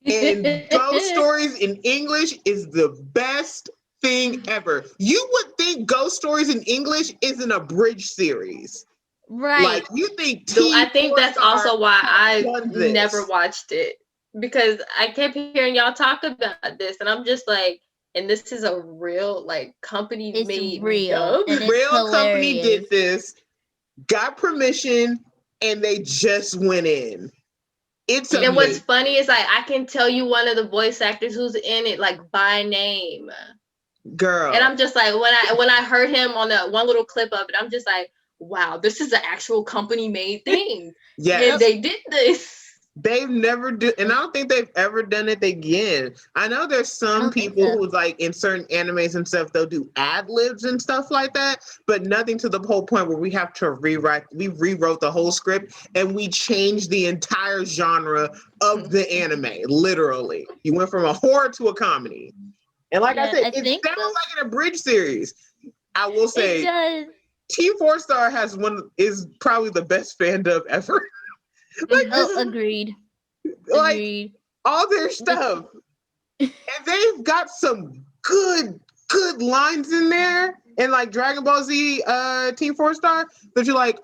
And Ghost Stories in English is the best thing ever. You would think Ghost Stories in English is an abridged series. Right. Like, you think I think that's also why I done this. never watched it, because I kept hearing y'all talk about this, and I'm just like, and this is a real like company It's made real, dub. and it's Real company hilarious. did this, got permission, and they just went in. It's And what's amazing. funny is like I can tell you one of the voice actors who's in it like by name. Girl. And I'm just like, when I heard him on the one little clip of it, I'm just like, wow, this is an actual company made thing. Yes. And they did this. They've never do, and I don't think they've ever done it again. I know there's some don't think people so. who like in certain animes and stuff, they'll do ad libs and stuff like that, but nothing to the whole point where we have to rewrite. We rewrote the whole script and we changed the entire genre of the anime. Literally, you went from a horror to a comedy, and like I Yeah, said, I it think sounds so. like an abridged series. I will It say, does. Team 4-Star is probably the best fan dub ever. Like, this Oh, is- agreed. like Agreed. all their stuff, and they've got some good lines in there. And like Dragon Ball Z, Team 4-Star, that you're like,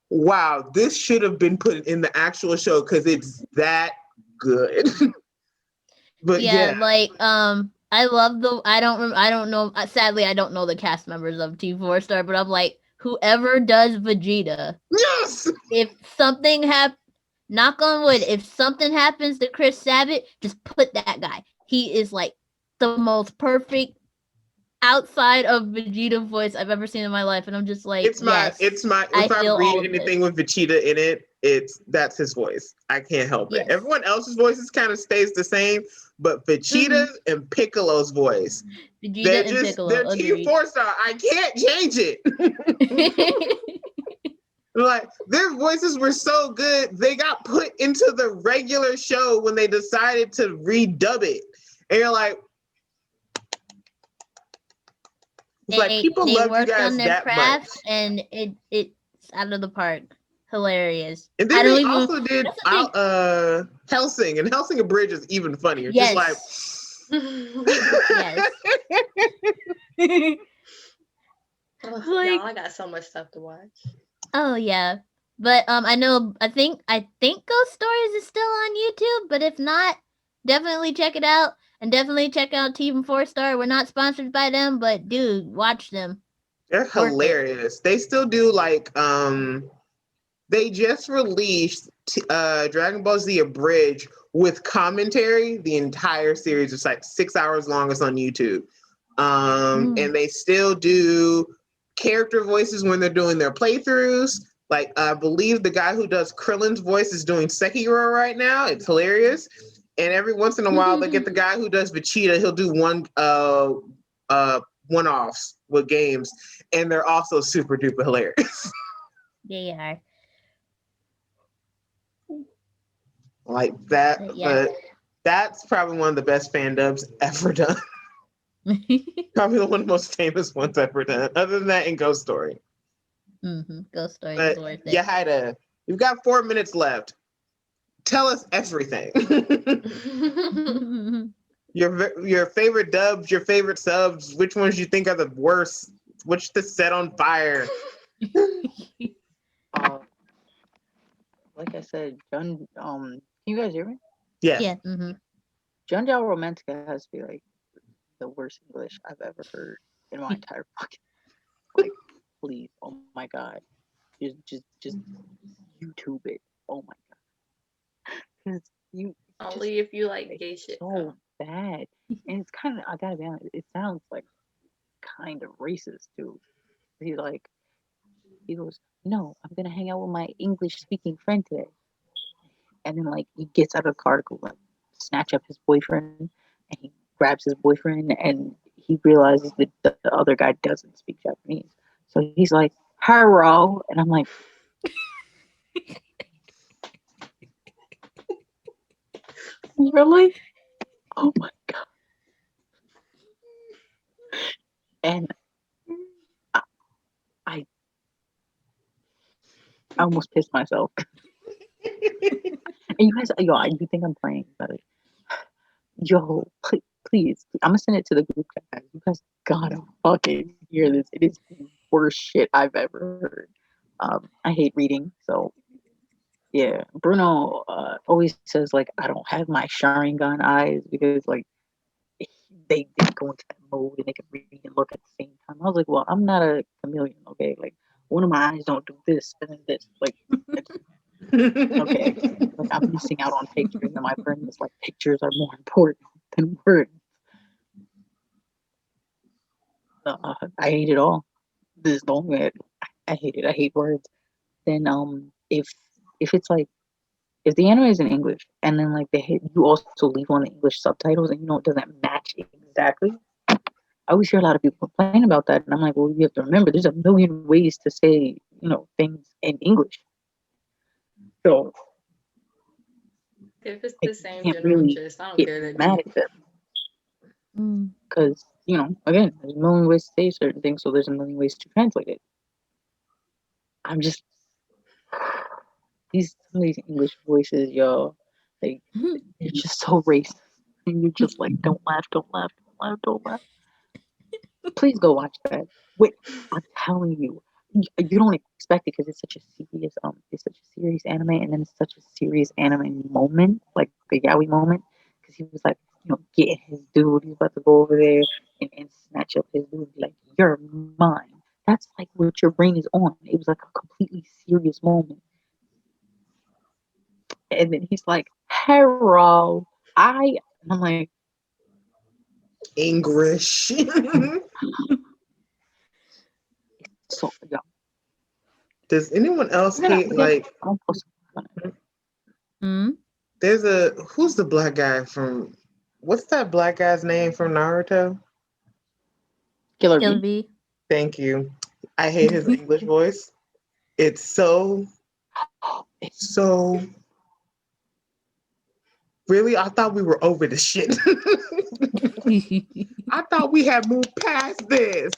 wow, this should have been put in the actual show because it's that good. But Yeah, yeah, like I love the I don't know, sadly I don't know the cast members of Team 4-Star, but I'm like, whoever does Vegeta, yes, if something knock on wood, if something happens to Chris Sabat, just put that guy. He is like the most perfect outside of Vegeta voice I've ever seen in my life, and I'm just like, it's my yes, if I I feel all read of anything with Vegeta in it, that's his voice. I can't help it. Yes. Everyone else's voices kind of stays the same, but Vegeta's and Piccolo's voice, Vegeta and Piccolo. they're Team Agreed. 4-Star. I can't change it. Like, their voices were so good, they got put into the regular show when they decided to redub it. And you're like, it's like people love you worked guys on their that craft, much. and it's out of the park. Hilarious. And I then don't they even- also did that's the Helsing, and Helsing Abridged is even funnier. Yes. Just like, Yes. Ugh, Like- y'all, I got so much stuff to watch. Oh yeah. But I think Ghost Stories is still on YouTube, but if not, definitely check it out. And definitely check out Team 4 Star. We're not sponsored by them, but dude, watch them. They're Worth it. hilarious. They still do like they just released Dragon Ball Z Abridged with commentary. The entire series is like 6 hours long. It's on YouTube. And they still do character voices when they're doing their playthroughs. Like I believe the guy who does Krillin's voice is doing Sekiro right now. It's hilarious. And every once in a while they get the guy who does Vegeta. He'll do one-offs with games, and they're also super duper hilarious. They are. Like that, Yeah. but that's probably one of the best fan dubs ever done. Probably one of the most famous ones ever done. Other than that, in Ghost Story. Ghost Story But is worth it. Yahida, you've got 4 minutes left. Tell us everything. Your favorite dubs, your favorite subs, which ones you think are the worst, which to set on fire. Like I said, can you guys hear me? Yes. Yeah. Junjao Romantica has to be like the worst English I've ever heard in my entire fucking like. Please, oh my god, just YouTube it. Oh my god, because you Only if you like gay shit. so bad, and it's kind of, I gotta be honest, it sounds like kind of racist too. He goes, no, I'm gonna hang out with my English speaking friend today, and then like he gets out of the car to go like snatch up his boyfriend, and he grabs his boyfriend, and he realizes that the other guy doesn't speak Japanese, so he's like, "Hello," and I'm like, really? Oh my god! And I almost pissed myself. And you guys, you think I'm playing, but yo, please, I'm gonna send it to the group chat, guys. You guys gotta fucking hear this. It is the worst shit I've ever heard. I hate reading, so yeah. Bruno always says like I don't have my Sharingan eyes because like they go into that mode and they can read and look at the same time. I was like, well, I'm not a chameleon, okay? Like one of my eyes don't do this and then this. Like okay, like I'm missing out on pictures, and my friend is like, pictures are more important than words. I hate it all. This is the only way I hate it. I hate words. Then if it's like if the anime is in English and then like you also leave on the English subtitles and it doesn't match exactly. I always hear a lot of people complain about that, and I'm like, well, you have to remember, there's a million ways to say things in English. So if it's the same general gist, I don't care that mad at them. Because again, there's a million ways to say certain things, so there's a million ways to translate it. I'm just some of these English voices, yo, like they're just so racist, and you're just like, don't laugh, don't laugh, don't laugh, don't laugh. Please go watch that. Wait, I'm telling you, you don't expect it because it's such a serious anime, and then it's such a serious anime moment, like the Yaoi moment, because he was like, getting his dude, he's about to go over there and snatch up his dude, like, you're mine. That's like what your brain is on. It was like a completely serious moment. And then he's like, hello, and I'm like, English. So yeah. Does anyone else hate like? There's who's the black guy from? What's that black guy's name from Naruto? Killer Bee. Thank you. I hate his English voice. It's so. Really, I thought we were over this shit. I thought we had moved past this.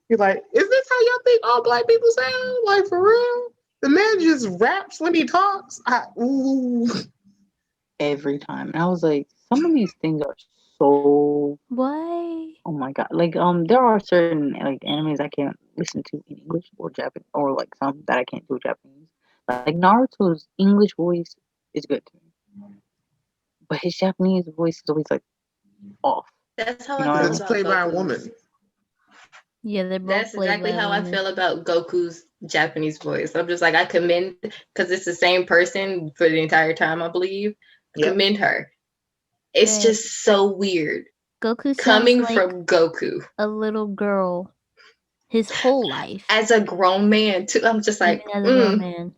You're like, is this how y'all think all black people sound? Like, for real? The man just raps when he talks. Every time. And I was like, some of these things are so... Why? Oh my god. Like, there are certain, like, animes I can't listen to in English or Japanese, or like some that I can't do Japanese. Like Naruto's English voice is good to me, but his Japanese voice is always like off. That's how You I know what I feel It's mean? about played by a Goku's. woman. Yeah, they're both That's played exactly by how I women. feel about Goku's Japanese voice. I'm just like, I commend, because it's the same person for the entire time, I believe. Yep. Commend her. It's Right. just so weird Goku sounds coming like from Goku a little girl his whole life. as a grown man too. I'm just like, Even as a grown man.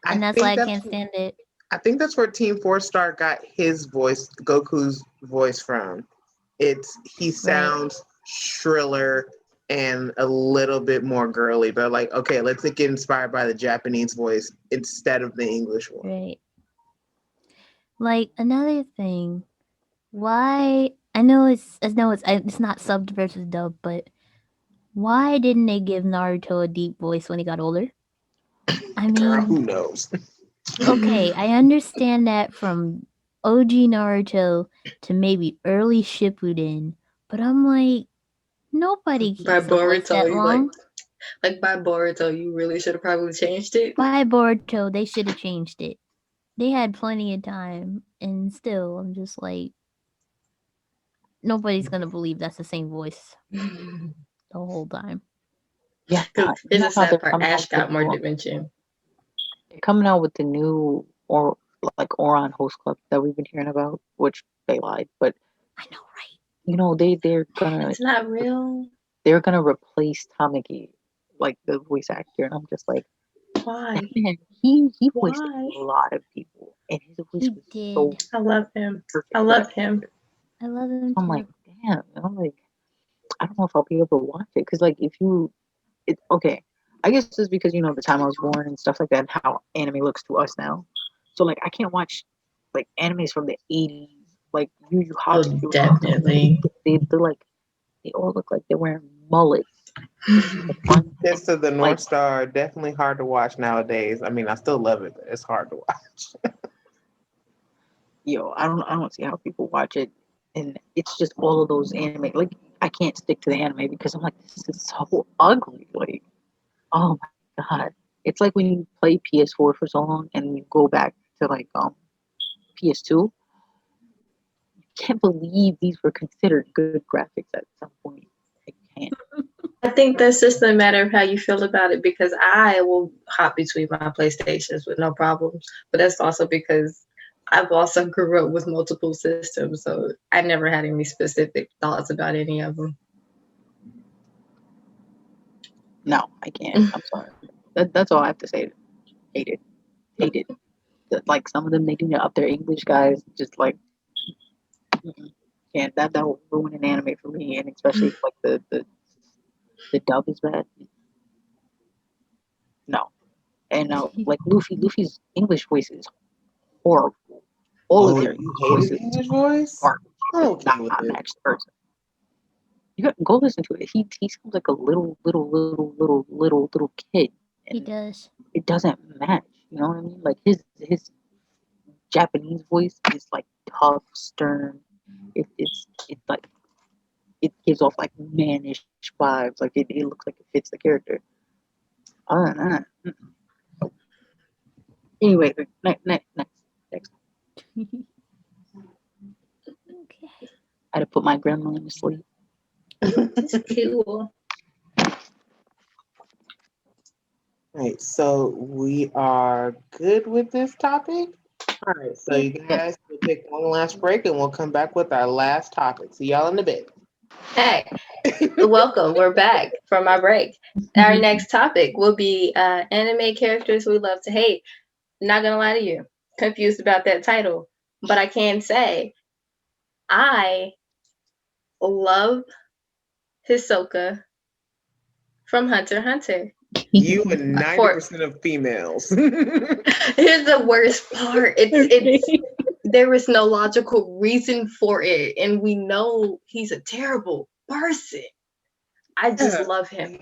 I And that's think why I that's can't stand it. I think that's where Team 4-Star got his voice, Goku's voice from. He sounds shriller and a little bit more girly. They're like, okay, let's get inspired by the Japanese voice instead of the English one. Right. Like another thing, why I know it's not subbed versus dubbed, but why didn't they give Naruto a deep voice when he got older? I Girl, mean, who knows? okay, I understand that from OG Naruto to maybe early Shippuden, but I'm like, nobody by keeps a voice that Boruto, you long. like by Boruto, you really should have probably changed it. By Boruto, they should have changed it. They had plenty of time, and still, I'm just like, nobody's gonna believe that's the same voice the whole time. Yeah, Because you here's know the how sad they're part: coming Ash out got more with dimension. they're coming out with the new or like Oron host club that we've been hearing about, which they lied, but I know, right? you know they're gonna It's not real. they're gonna replace Tamaki, like the voice actor, and I'm just like, Why? that man, he voiced Why? a lot of people, and his voice He was so did. I love him. perfect I for love that him. character. I love him So I'm too. like, damn, and I'm like, I don't know if I'll be able to watch it because like if you, okay, I guess it's because you know the time I was born and stuff like that, and how anime looks to us now. So like I can't watch like animes from the '80s, like Yu Yu Oh, Hakusho. definitely. They're like they all look like they're wearing mullets. Like, one, Kiss of the North like Star are definitely hard to watch nowadays. I mean, I still love it, but it's hard to watch. yo, I don't see how people watch it, and it's just all of those anime. Like I can't stick to the anime because I'm like, this is so ugly. Like, oh my god, it's like when you play PS4 for so long and you go back to like PS2. You can't believe these were considered good graphics at some point. I can't. I think that's just a matter of how you feel about it, because I will hop between my PlayStations with no problems. But that's also because I've also grew up with multiple systems, so I never had any specific thoughts about any of them. No, I can't. I'm sorry. That's all I have to say. Hate it. Hate it. Like some of them, they do up their English guys. Just like, can't. That will ruin an anime for me, and especially if, like the dub is bad. No, and like Luffy's English voice is horrible. All of Oh, their you English hated the voices English are voice? garbage. I'm It okay does with not it. match the person. You got go listen to it. He sounds like a little kid, He and does. it doesn't match. You know what I mean? Like his Japanese voice is like tough, stern. It's like it gives off like mannish vibes. Like it looks like it fits the character. Other than that, nope. Anyway, next. Okay. I had to put my grandmother to sleep. It's cool. Right, so we are good with this topic. All right, so you guys will take one last break and we'll come back with our last topic. See y'all in a bit. Hey, welcome. We're back from our break. Our next topic will be anime characters we love to hate. Not gonna lie to you, confused about that title, but I can say I love Hisoka from Hunter x Hunter. You and 90% of females. Here's the worst part. It's there is no logical reason for it, and we know he's a terrible person. I just love him.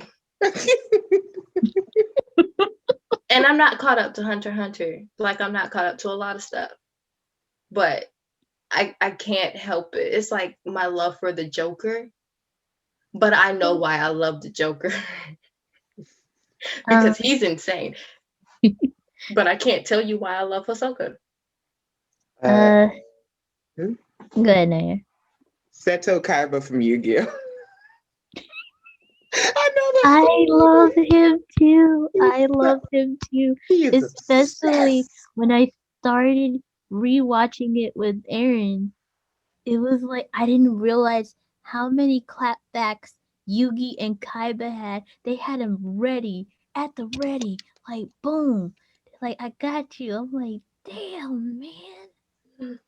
And I'm not caught up to Hunter x Hunter. Like I'm not caught up to a lot of stuff. But I can't help it. It's like my love for the Joker. But I know why I love the Joker. because he's insane. But I can't tell you why I love Hisoka. Who? Go ahead, Naya. Seto Kaiba from Yu-Gi-Oh. I know that's I love him too. I love him too. He is Especially obsessed. when I started rewatching it with Aaron. It was like I didn't realize how many clapbacks Yugi and Kaiba had. They had them ready, at the ready, like boom. Like I got you. I'm like, damn man.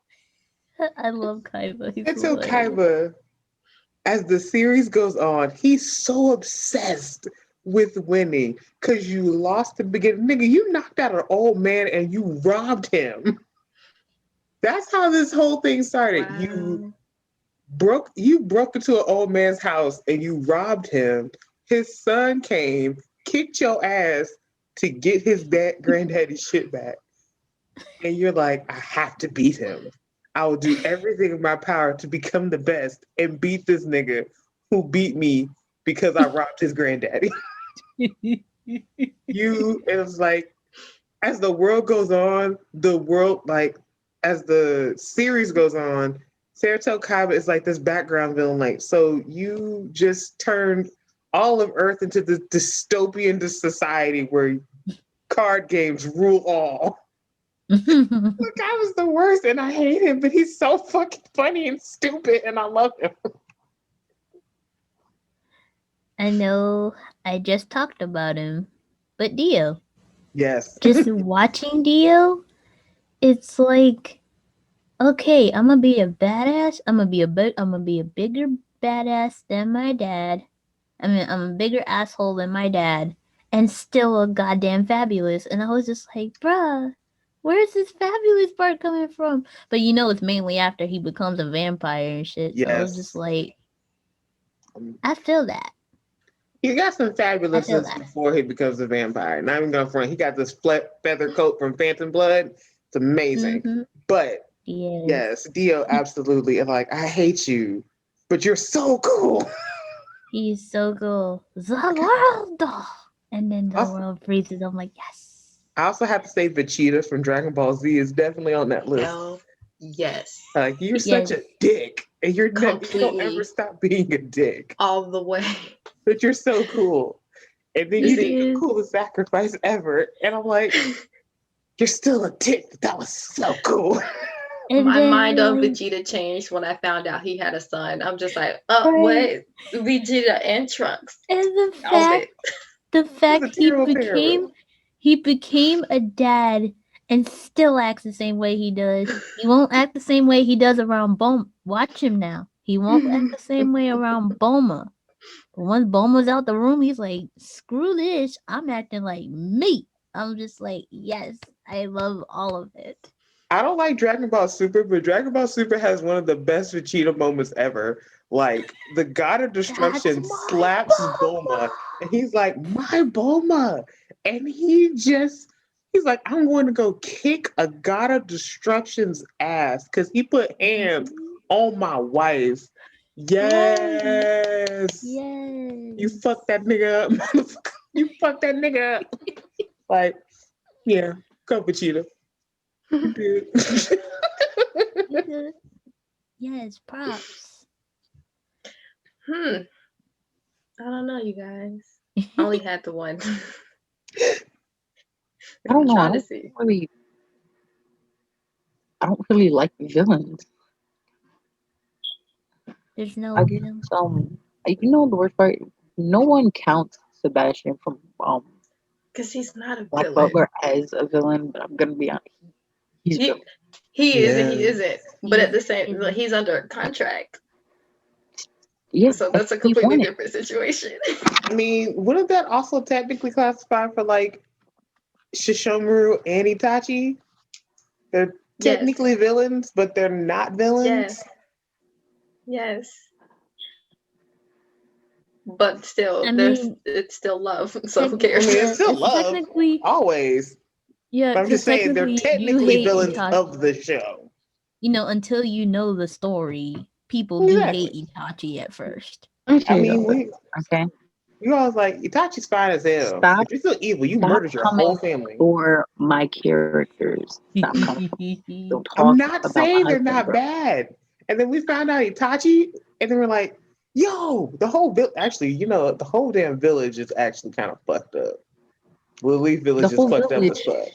I love Kaiba. He's Seto hilarious. Kaiba, as the series goes on, he's so obsessed with winning because you lost the beginning. Nigga, you knocked out an old man and you robbed him. That's how this whole thing started. Wow. You broke into an old man's house and you robbed him. His son came, kicked your ass to get his granddaddy shit back. And you're like, I have to beat him. I will do everything in my power to become the best and beat this nigga who beat me because I robbed his granddaddy. It was like, as the world goes on, as the series goes on, Seto Kaiba is like this background villain. Like, so you just turned all of Earth into this dystopian society where card games rule all. Look, I was the worst and I hate him, but he's so fucking funny and stupid and I love him. I know I just talked about him, but Dio. Yes. Just watching Dio, it's like, okay, I'm gonna be a badass. I'm gonna be a bigger badass than my dad. I mean, I'm a bigger asshole than my dad, and still a goddamn fabulous. And I was just like, bruh, where's this fabulous part coming from? But it's mainly after he becomes a vampire and shit. So I was just like, I feel that. He got some fabulousness before he becomes a vampire. Not even gonna front. He got this feather coat from Phantom Blood. It's amazing. Mm-hmm. But yes, Dio absolutely. And like, I hate you, but you're so cool. He's so cool. The world, and then the world freezes. I'm like, yes. I also have to say, Vegeta from Dragon Ball Z is definitely on that list. Hell yes. Like, you're such a dick, and you don't ever stop being a dick. All the way. But you're so cool. And then you did the coolest sacrifice ever. And I'm like, you're still a dick, but that was so cool. And my mind on Vegeta changed when I found out he had a son. I'm just like, what? Vegeta and Trunks. And the fact he became a dad and still acts the same way he does. He won't act the same way he does around Bulma. Watch him now. He won't act the same way around Bulma. But once Bulma's out the room, he's like, screw this. I'm acting like me. I'm just like, yes, I love all of it. I don't like Dragon Ball Super, but Dragon Ball Super has one of the best Vegeta moments ever. Like, the God of Destruction slaps Bulma, and he's like, my Bulma. And he's like, I'm going to go kick a God of Destruction's ass because he put hands on my wife. Yes. You fucked that nigga up. You fucked that nigga up. Like, yeah, go Vegeta. You did. Yes, props. I don't know, you guys. I only had the one. I don't know. I don't really like villains. There's no villains. The worst part, no one counts Sebastian from because he's not a Black villain. Butler as a villain, but I'm gonna be honest. He isn't. But at the same, he's under a contract. Yeah, so that's a completely different situation. I mean, wouldn't that also technically classify for like Shishomaru and Itachi? They're technically villains, but they're not villains. Yes. But still, it's still love. So who cares? I mean, it's still love. Always. Yeah, but I'm just saying they're technically villains of the show. Until you know the story, people do hate Itachi at first. I mean, You always like Itachi's fine as hell. Stop. If you're still evil, you Stop murdered your coming whole family. for my characters. Stop coming for me. Don't talk I'm not about saying my they're husband, not bro. bad. And then we found out Itachi, and then we're like, yo, the whole actually, the whole damn village is actually kind of fucked up. The Leaf Village The is whole fucked up as village, fuck.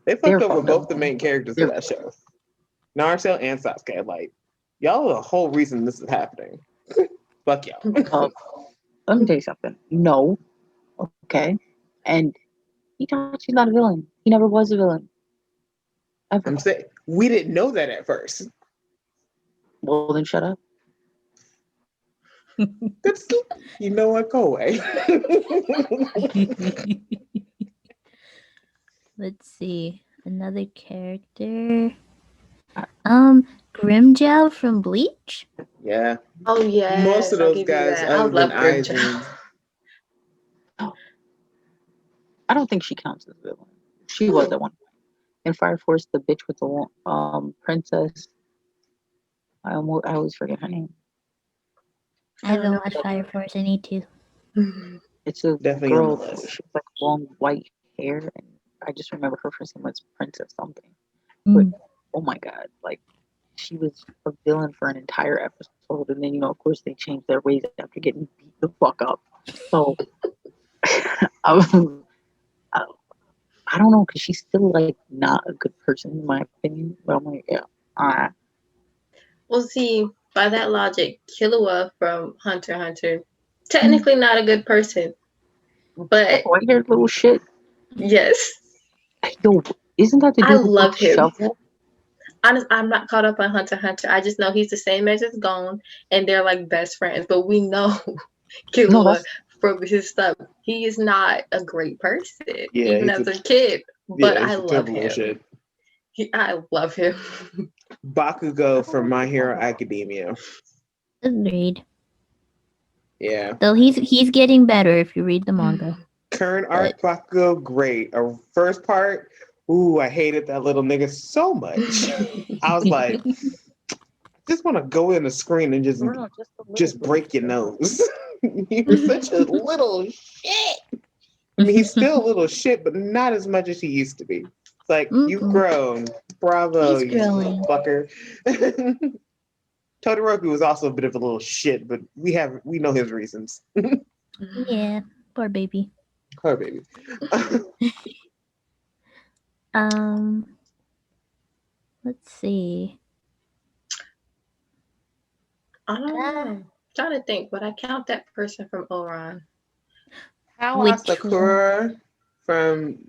They they're fucked up with fucked both up. the main characters They're of that show. Naruto and Sasuke. Like, y'all are the whole reason this is happening. Fuck y'all. Let me tell you something. No, okay, and Itachi's not a villain. He never was a villain. Ever. I'm saying we didn't know that at first. Well, then shut up. That's, you know what? Go away. Let's see. Another character. Grimjow from Bleach. Yeah. Oh yeah. Most of those guys, I other than love Grimjaw. Aizen, I don't think she counts as a villain. She was at one point. In Fire Force, the bitch with the princess. I always forget her name. I haven't watched Fire Force. I need to. It's a Definitely on girl. the list. She has like long white hair, and I just remember her first name was Princess something. Mm. But oh my god, like she was a villain for an entire episode, and then of course they changed their ways after getting beat the fuck up. So I was, I don't know, because she's still like not a good person in my opinion. But I'm like, yeah, Well, see, by that logic, Killua from Hunter x Hunter, technically not a good person, but white-haired little shit. yes, Yo, isn't that the dude I who love put him. shovel? I'm not caught up on Hunter x Hunter. I just know he's the same age as Gon, and they're like best friends. But we know Killua from his stuff. He is not a great person, Yeah, even he's as a kid. But I he's a love terrible little him. shit. I love him. Bakugo from My Hero Academia. Agreed. Yeah. Though he's getting better if you read the manga. Current arc Bakugo, great. First part, ooh, I hated that little nigga so much. I was like, I just want to go in the screen and just break your nose. He was such a little shit. I mean, he's still a little shit, but not as much as he used to be. It's like, you've grown. Bravo, He's you growing. fucker. Todoroki was also a bit of a little shit, but we know his reasons. Yeah, poor baby. Poor baby. Let's see. I don't know. I'm trying to think, but I count that person from Oran. How Which Sakura from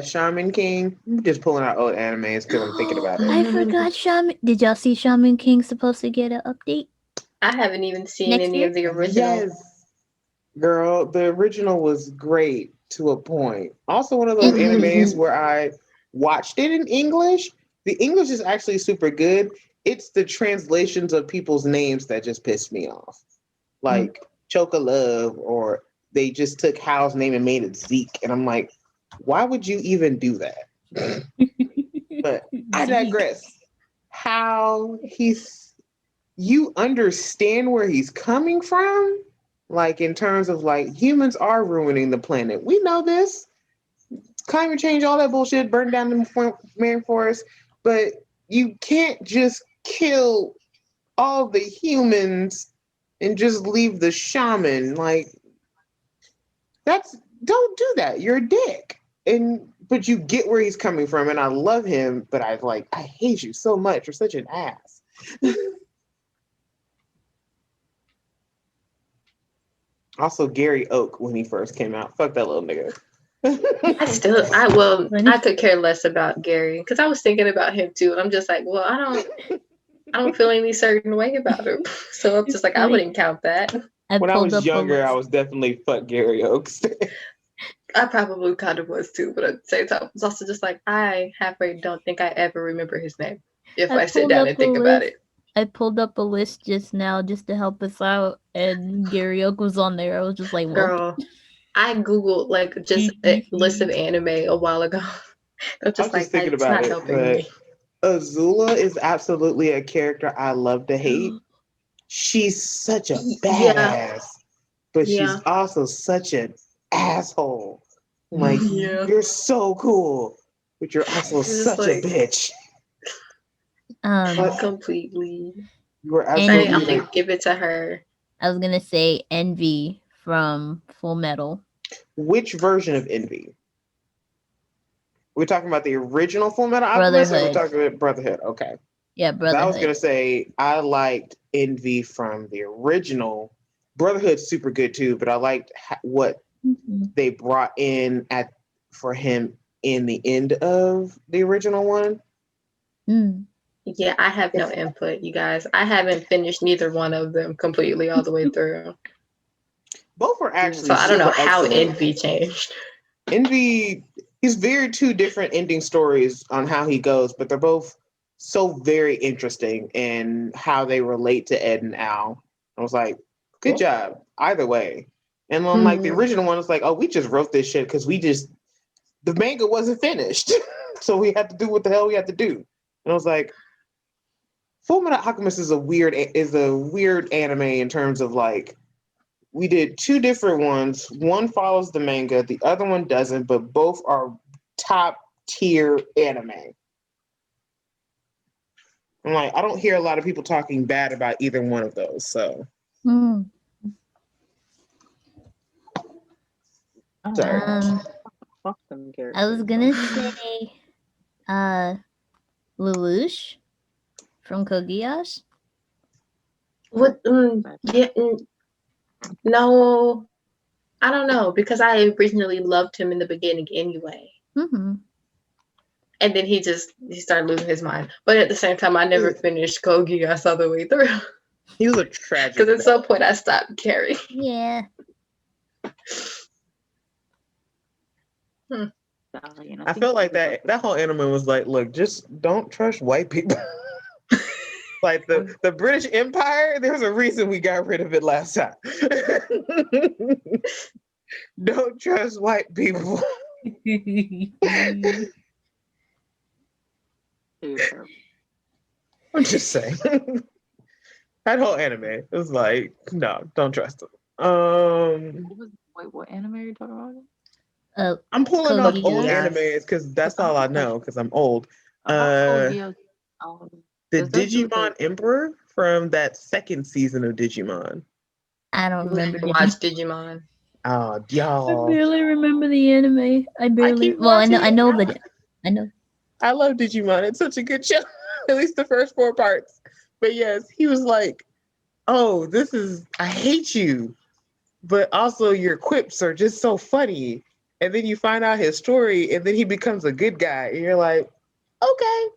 Shaman King. I'm just pulling out old animes because I'm thinking about it. I forgot Shaman. Did y'all see Shaman King supposed to get an update? I haven't even seen Next any year? of the original. Yes, girl, the original was great to a point. Also, one of those animes where I watched it in English. The English is actually super good. It's the translations of people's names that just pissed me off. Like Choka Love, or they just took Hal's name and made it Zeke. And I'm like, why would you even do that? But I digress. How you understand where he's coming from? Like, in terms of like, humans are ruining the planet. We know this. Climate change, all that bullshit, burn down the man forest. But you can't just kill all the humans and just leave the shaman. Like, don't do that. You're a dick. But you get where he's coming from, and I love him, but I hate you so much. You're such an ass. Also, Gary Oak when he first came out. Fuck that little nigga. I could care less about Gary because I was thinking about him too, and I'm just like, well, I don't feel any certain way about him, so I'm just like, I wouldn't count that. When I was younger, I was definitely fuck Gary Oaks. I probably kind of was too, but at the same time, I was also just like, I halfway don't think I ever remember his name if I sit down and think about it. I pulled up a list just now just to help us out, and Gary Oak was on there. I was just like, girl, I googled like just a list of anime a while ago. I was just thinking about it, but Azula is absolutely a character I love to hate. She's such a badass. but Yeah. she's also such an asshole. Like, Yeah. you're so cool, but you're also It's just such a like bitch. Um, completely. You were I'm absolutely. gonna give it to her. I was gonna say Envy from Full Metal. Which version of Envy? We're talking about the original Full Metal Alchemist, or we're Brotherhood. talking about Brotherhood? Okay. Yeah, 'Cause I was Brotherhood. gonna say I liked Envy from the original. Brotherhood's super good too, but I liked what Mhm. they brought in for him in the end of the original one. Mm. Yeah, I have no input, you guys. I haven't finished neither one of them completely all the way through. Both were actually So I don't know super how excellent. Envy changed. Envy, he's very two different ending stories on how he goes, but they're both so very interesting in how they relate to Ed and Al. I was like, good job, either way. And then like the original one was like, oh, we just wrote this shit because the manga wasn't finished. So we had to do what the hell we had to do. And I was like, Fullmetal Alchemist is a weird anime in terms of like, we did two different ones. One follows the manga, the other one doesn't, but both are top tier anime. I'm like, I don't hear a lot of people talking bad about either one of those. So, Mm. sorry. Fuck them characters. I was gonna say, Lelouch from Kogias. What? Yeah, no, I don't know because I originally loved him in the beginning anyway, Mm-hmm. and then he started losing his mind. But at the same time, I never finished Kogi Geass all the way through He was a tragic. because at some point I stopped caring. Yeah. I felt like that whole anime was like, look, just don't trust white people. Like the British Empire, there's a reason we got rid of it last time. Don't trust white people. I'm just saying. That whole anime was like, no, don't trust them. What anime are you talking about? I'm pulling up Kogias. old animes because that's all I know because I'm old. The Digimon Emperor from that second season of Digimon. I don't remember. Watch Digimon. Oh, I y'all. barely remember the anime. I barely. keep Well, I know. watching I know it. that. I know. I love Digimon. It's such a good show. At least the first 4 parts. But yes, he was like, oh, I hate you. But also your quips are just so funny. And then you find out his story and then he becomes a good guy. And you're like, okay.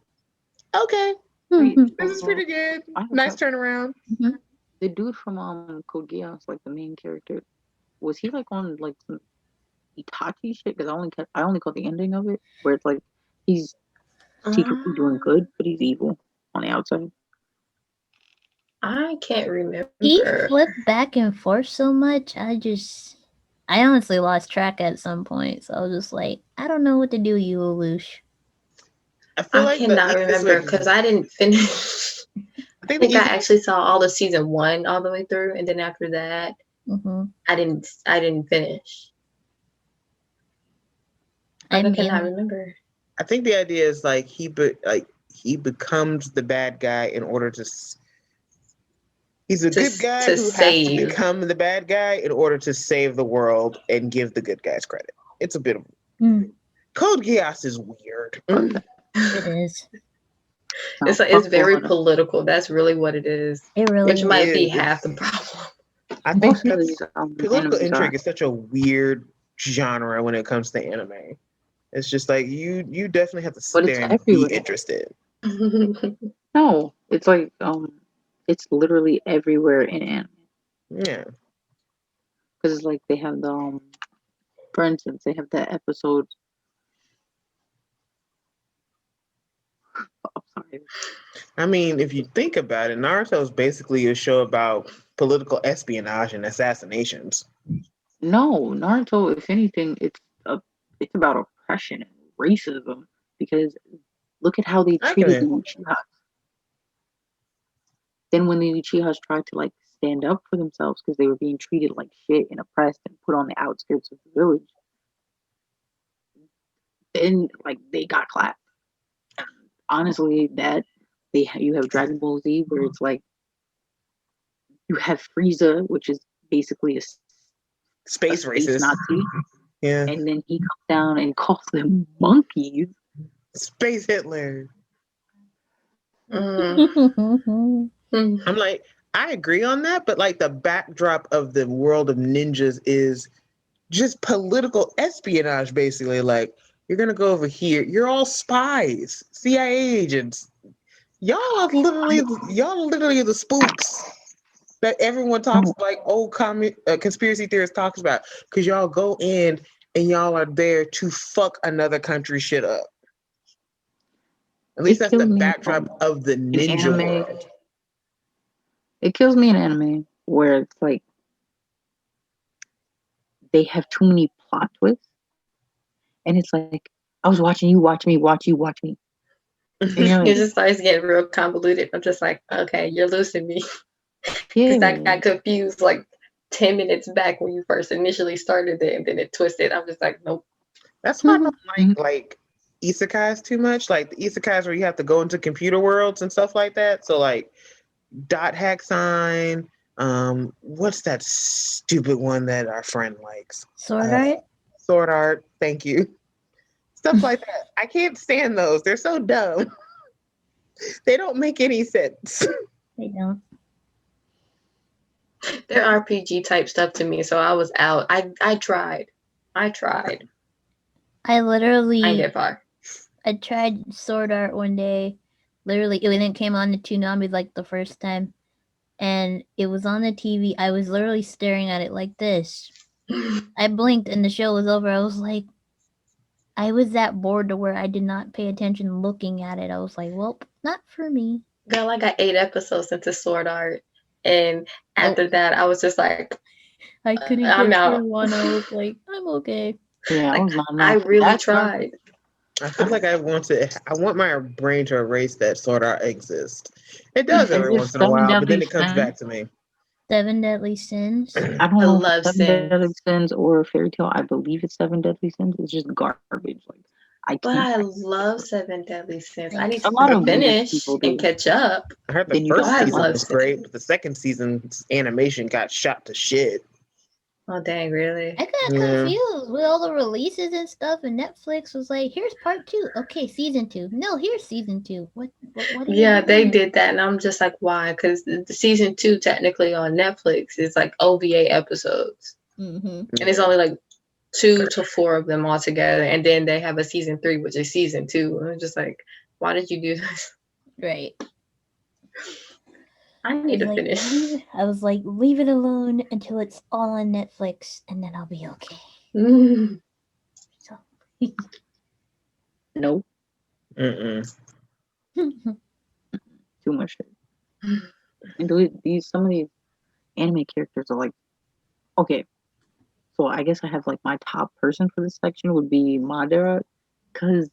This is pretty good. Nice turnaround. Mm-hmm. The dude from Code Geass, like the main character, was he like on like some Itachi shit? Because I only caught the ending of it, where it's like he's secretly doing good, but he's evil on the outside. I can't remember. He flipped back and forth so much. I honestly lost track at some point. So I was just like, I don't know what to do, you Lelouch. I cannot remember because I didn't finish. I think I actually saw all of season 1 all the way through, and then after that, I didn't finish. I cannot remember. I think the idea is like he becomes the bad guy in order to. He's a good guy who has to become the bad guy in order to save the world and give the good guys credit. It's a bit of Code Geass is weird. It is. It's very political. That's really what it is. It really which might be half the problem. I think political intrigue is such a weird genre when it comes to anime. It's just like you definitely have to sit there and be interested. No, it's like it's literally everywhere in anime. Yeah, because it's like they have the for instance, they have that episode. I'm sorry. I mean, if you think about it, Naruto is basically a show about political espionage and assassinations. No, Naruto, if anything, it's about oppression and racism because look at how they treated the Uchihas. Then when the Uchihas tried to like stand up for themselves because they were being treated like shit and oppressed and put on the outskirts of the village. Then like they got clapped. Honestly, you have Dragon Ball Z where it's like you have Frieza, which is basically a Space racist. Nazi, Yeah. and then he comes down and calls them monkeys. Space Hitler. Mm. I'm like, I agree on that, but like the backdrop of the world of ninjas is just political espionage, basically. Like, you're gonna go over here. You're all spies, CIA agents. Y'all are literally the spooks that everyone talks like old conspiracy theorists talks about, because y'all go in and y'all are there to fuck another country shit up. At least that's the backdrop of the ninja world. It kills me in anime where it's like they have too many plot twists, and it's like I was watching you, watch me, watch you, watch me. It just starts getting real convoluted. I'm just like, okay, you're losing me. Because I got confused like 10 minutes back when you first initially started it, and then it twisted. I'm just like, nope. That's why I don't like isekais too much. Like the isekais where you have to go into computer worlds and stuff like that. So like dot hack sign. What's that stupid one that our friend likes? Sword Art? Sword Art. Thank you. Stuff like that. I can't stand those. They're so dumb. They don't make any sense. They don't. They're RPG type stuff to me, so I was out. I tried. I I literally didn't get far. I tried Sword Art one day. Literally, when it came on the Toonami like the first time, and it was on the TV. I was literally staring at it like this. I blinked and the show was over. I was like, I was that bored to where I did not pay attention looking at it. I was like, well, not for me. Girl, I got 8 episodes into Sword Art, and after that, I was just like, I couldn't I'm get out. through one. I was like, I'm okay. Yeah, Like, I was not. I really tried. I feel like I want my brain to erase that Sword Art exists. It does every once in a while, but then it comes back to me. 7 Deadly Sins. I don't know love if 7 Deadly Sins. Sins or Fairy Tail. I believe it's 7 Deadly Sins. It's just garbage. Like But I love 7 Deadly Sins. I need A lot to of finish people do. and catch up. I heard Then the you first don't season love was Sins. great, but the second season's animation got shot to shit. Oh, dang, really? I got confused with all the releases and stuff, and Netflix was like, here's part 2. Okay, season 2. No, here's season 2. What are you Yeah, they doing? did that, and I'm just like, why? Because the season 2 technically on Netflix is like OVA episodes, Mm-hmm. and it's only like 2 to 4 of them all together, and then they have a season 3, which is season 2. And I'm just like, why did you do this? Right. I need to finish. I was like, leave it alone until it's all on Netflix, and then I'll be okay. So. Nope. Mm-mm. Too much shit. And some of these anime characters are like, okay, so I guess I have like my top person for this section would be Madara, because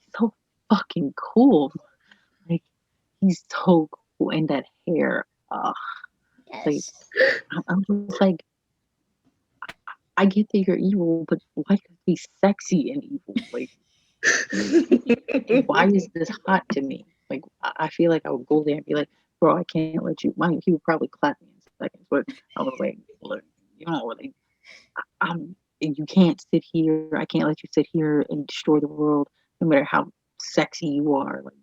he's so fucking cool. Like, he's so cool, and that hair. Yes. Like, I'm just like, I get that you're evil, but why do you have to be sexy and evil? Like, why is this hot to me? Like, I feel like I would go there and be like, bro, I can't let you. Mind you, he would probably clap me in seconds, but I was like, look, like, you can't sit here. I can't let you sit here and destroy the world, no matter how sexy you are. Like,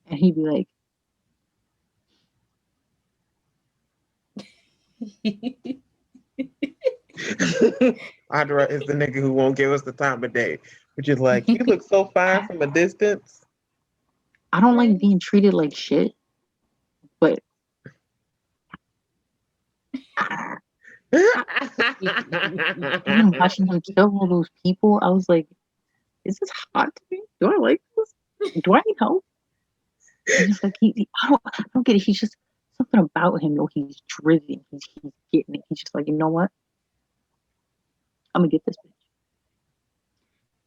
and he'd be like, Adra is the nigga who won't give us the time of day, which is like, you look so fine from a distance. I don't like being treated like shit, but I'm watching him kill all those people. I was like, is this hot to me? Do I like this? Do I need help? And it's like I don't get it. He's just something about him. He's driven. He's getting it. He's just like, you know what? I'm gonna get this bitch.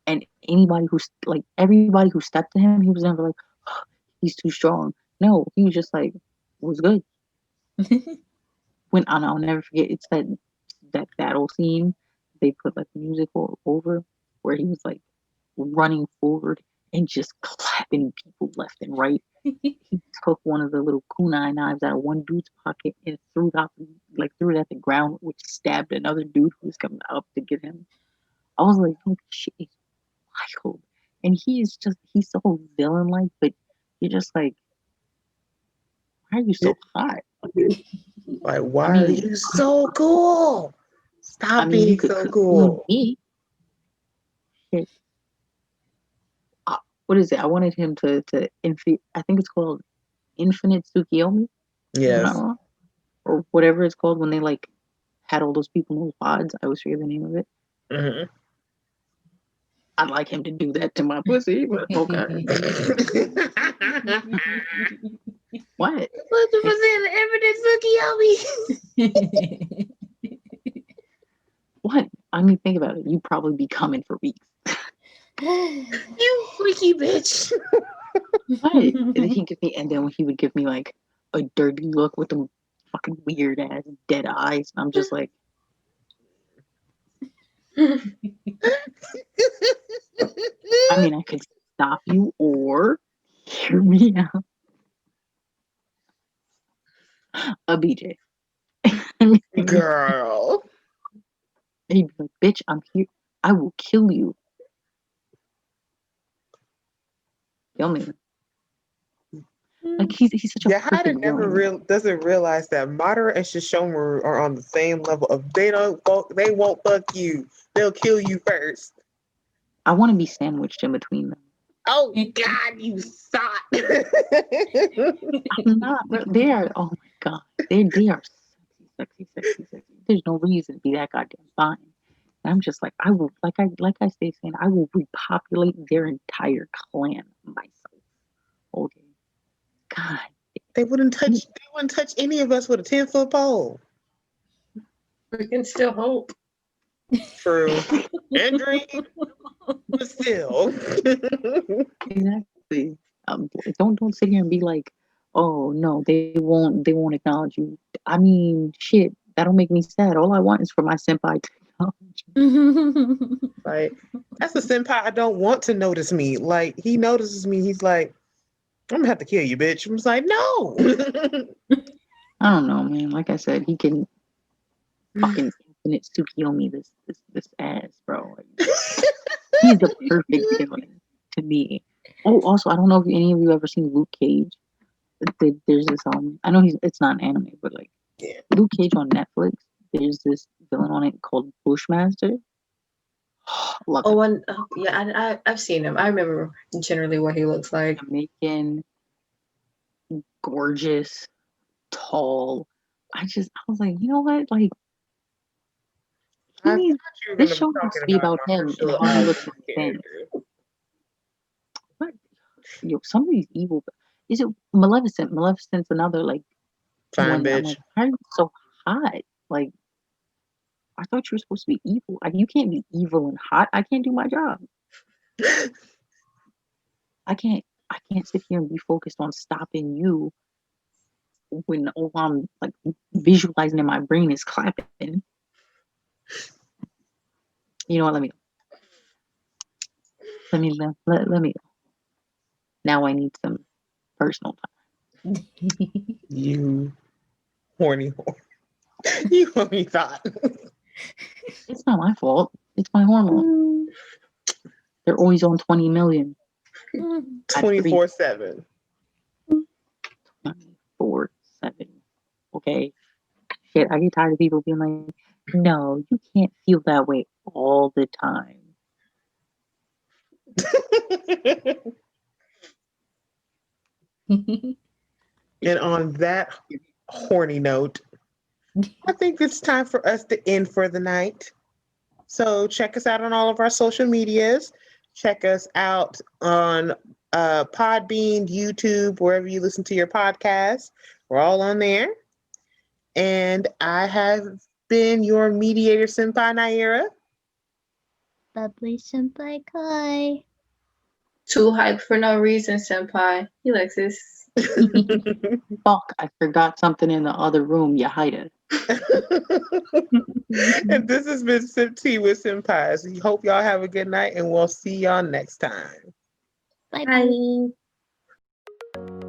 And everybody who stepped to him, he was never like, oh, he's too strong. No, he was just like, "Was good." When I'll never forget, it's that battle scene they put like music over where he was like running forward and just clapping people left and right. He took one of the little kunai knives out of one dude's pocket and threw it at the ground, which stabbed another dude who was coming up to get him. I was like, "Holy shit, he's wild!" And he's so villain like, but you're just like, why are you so hot? Like, why I are mean, you so cool? Stop I mean, you being could so conclude cool. me. Shit. What is it? I wanted him to I think it's called Infinite Tsukiyomi. If I'm not Yes. wrong, or whatever it's called when they like had all those people in those pods. I always forget the name of it. Mhm. I'd like him to do that to my pussy, but okay. What? 100% evidence, Sukiyomi. What? I mean, think about it. You'd probably be coming for weeks. You freaky bitch. What? And then he would give me like a dirty look with them fucking weird ass dead eyes, and I'm just like, I mean, I could stop you or hear me out. A BJ. Girl. He'd be like, "Bitch, I'm here. I will kill you. Kill me." Like he's such a Yahida perfect never villain. doesn't realize that Madara and Shishomaru are on the same level of they won't fuck you. They'll kill you first. I want to be sandwiched in between them. Oh God, you suck. I'm not. They are. Oh my God. They are sexy. There's no reason to be that goddamn fine. And I'm just like, I will, like I stay saying, I will repopulate their entire clan myself. Okay. God. They wouldn't touch any of us with a 10-foot pole. We can still hope. True. And dream, but still. Exactly. Don't sit here and be like, oh no, they won't acknowledge you. I mean, shit, that'll make me sad. All I want is for my senpai to acknowledge me. Like, that's a senpai I don't want to notice me. Like, he notices me, he's like, I'm gonna have to kill you, bitch. I'm just like, no. I don't know, man. Like I said, he can fucking infinite Tsukiyomi this ass, bro. Like, he's the perfect villain to me. Oh, also, I don't know if any of you ever seen Luke Cage. There's this I know it's not an anime, but like Yeah. Luke Cage on Netflix. There's this villain on it called Bushmaster. Love it. Yeah, I've seen him. I remember generally what he looks like. Jamaican, gorgeous, tall. I was like, you know what? Like, I thought you were this gonna show be needs to talking be about about him and how he looks in the thing. What? Yo, some of these evil. Is it Maleficent? Maleficent's another like Fine, one. I'm bitch. like, how are you so hot? Like, I thought you were supposed to be evil. You can't be evil and hot. I can't do my job. I can't sit here and be focused on stopping you when all I'm like visualizing in my brain is clapping. You know what? Let me go. Now I need some personal time. You horny whore. You horny thought. It's not my fault. It's my hormone. They're always on 20 million. 24/7. 24/7. Okay. Shit, I get tired of people being like, no, you can't feel that way all the time. And on that horny note, I think it's time for us to end for the night. So check us out on all of our social medias. Check us out on Podbean, YouTube, wherever you listen to your podcast. We're all on there. And I have been your mediator, Senpai Nyera. Bubbly Senpai Kai. Too hype for no reason, senpai. Elexus. Fuck, I forgot something in the other room, Yahida. And this has been Sip Tea with Senpais. We hope y'all have a good night, and we'll see y'all next time. Bye bye. Bye.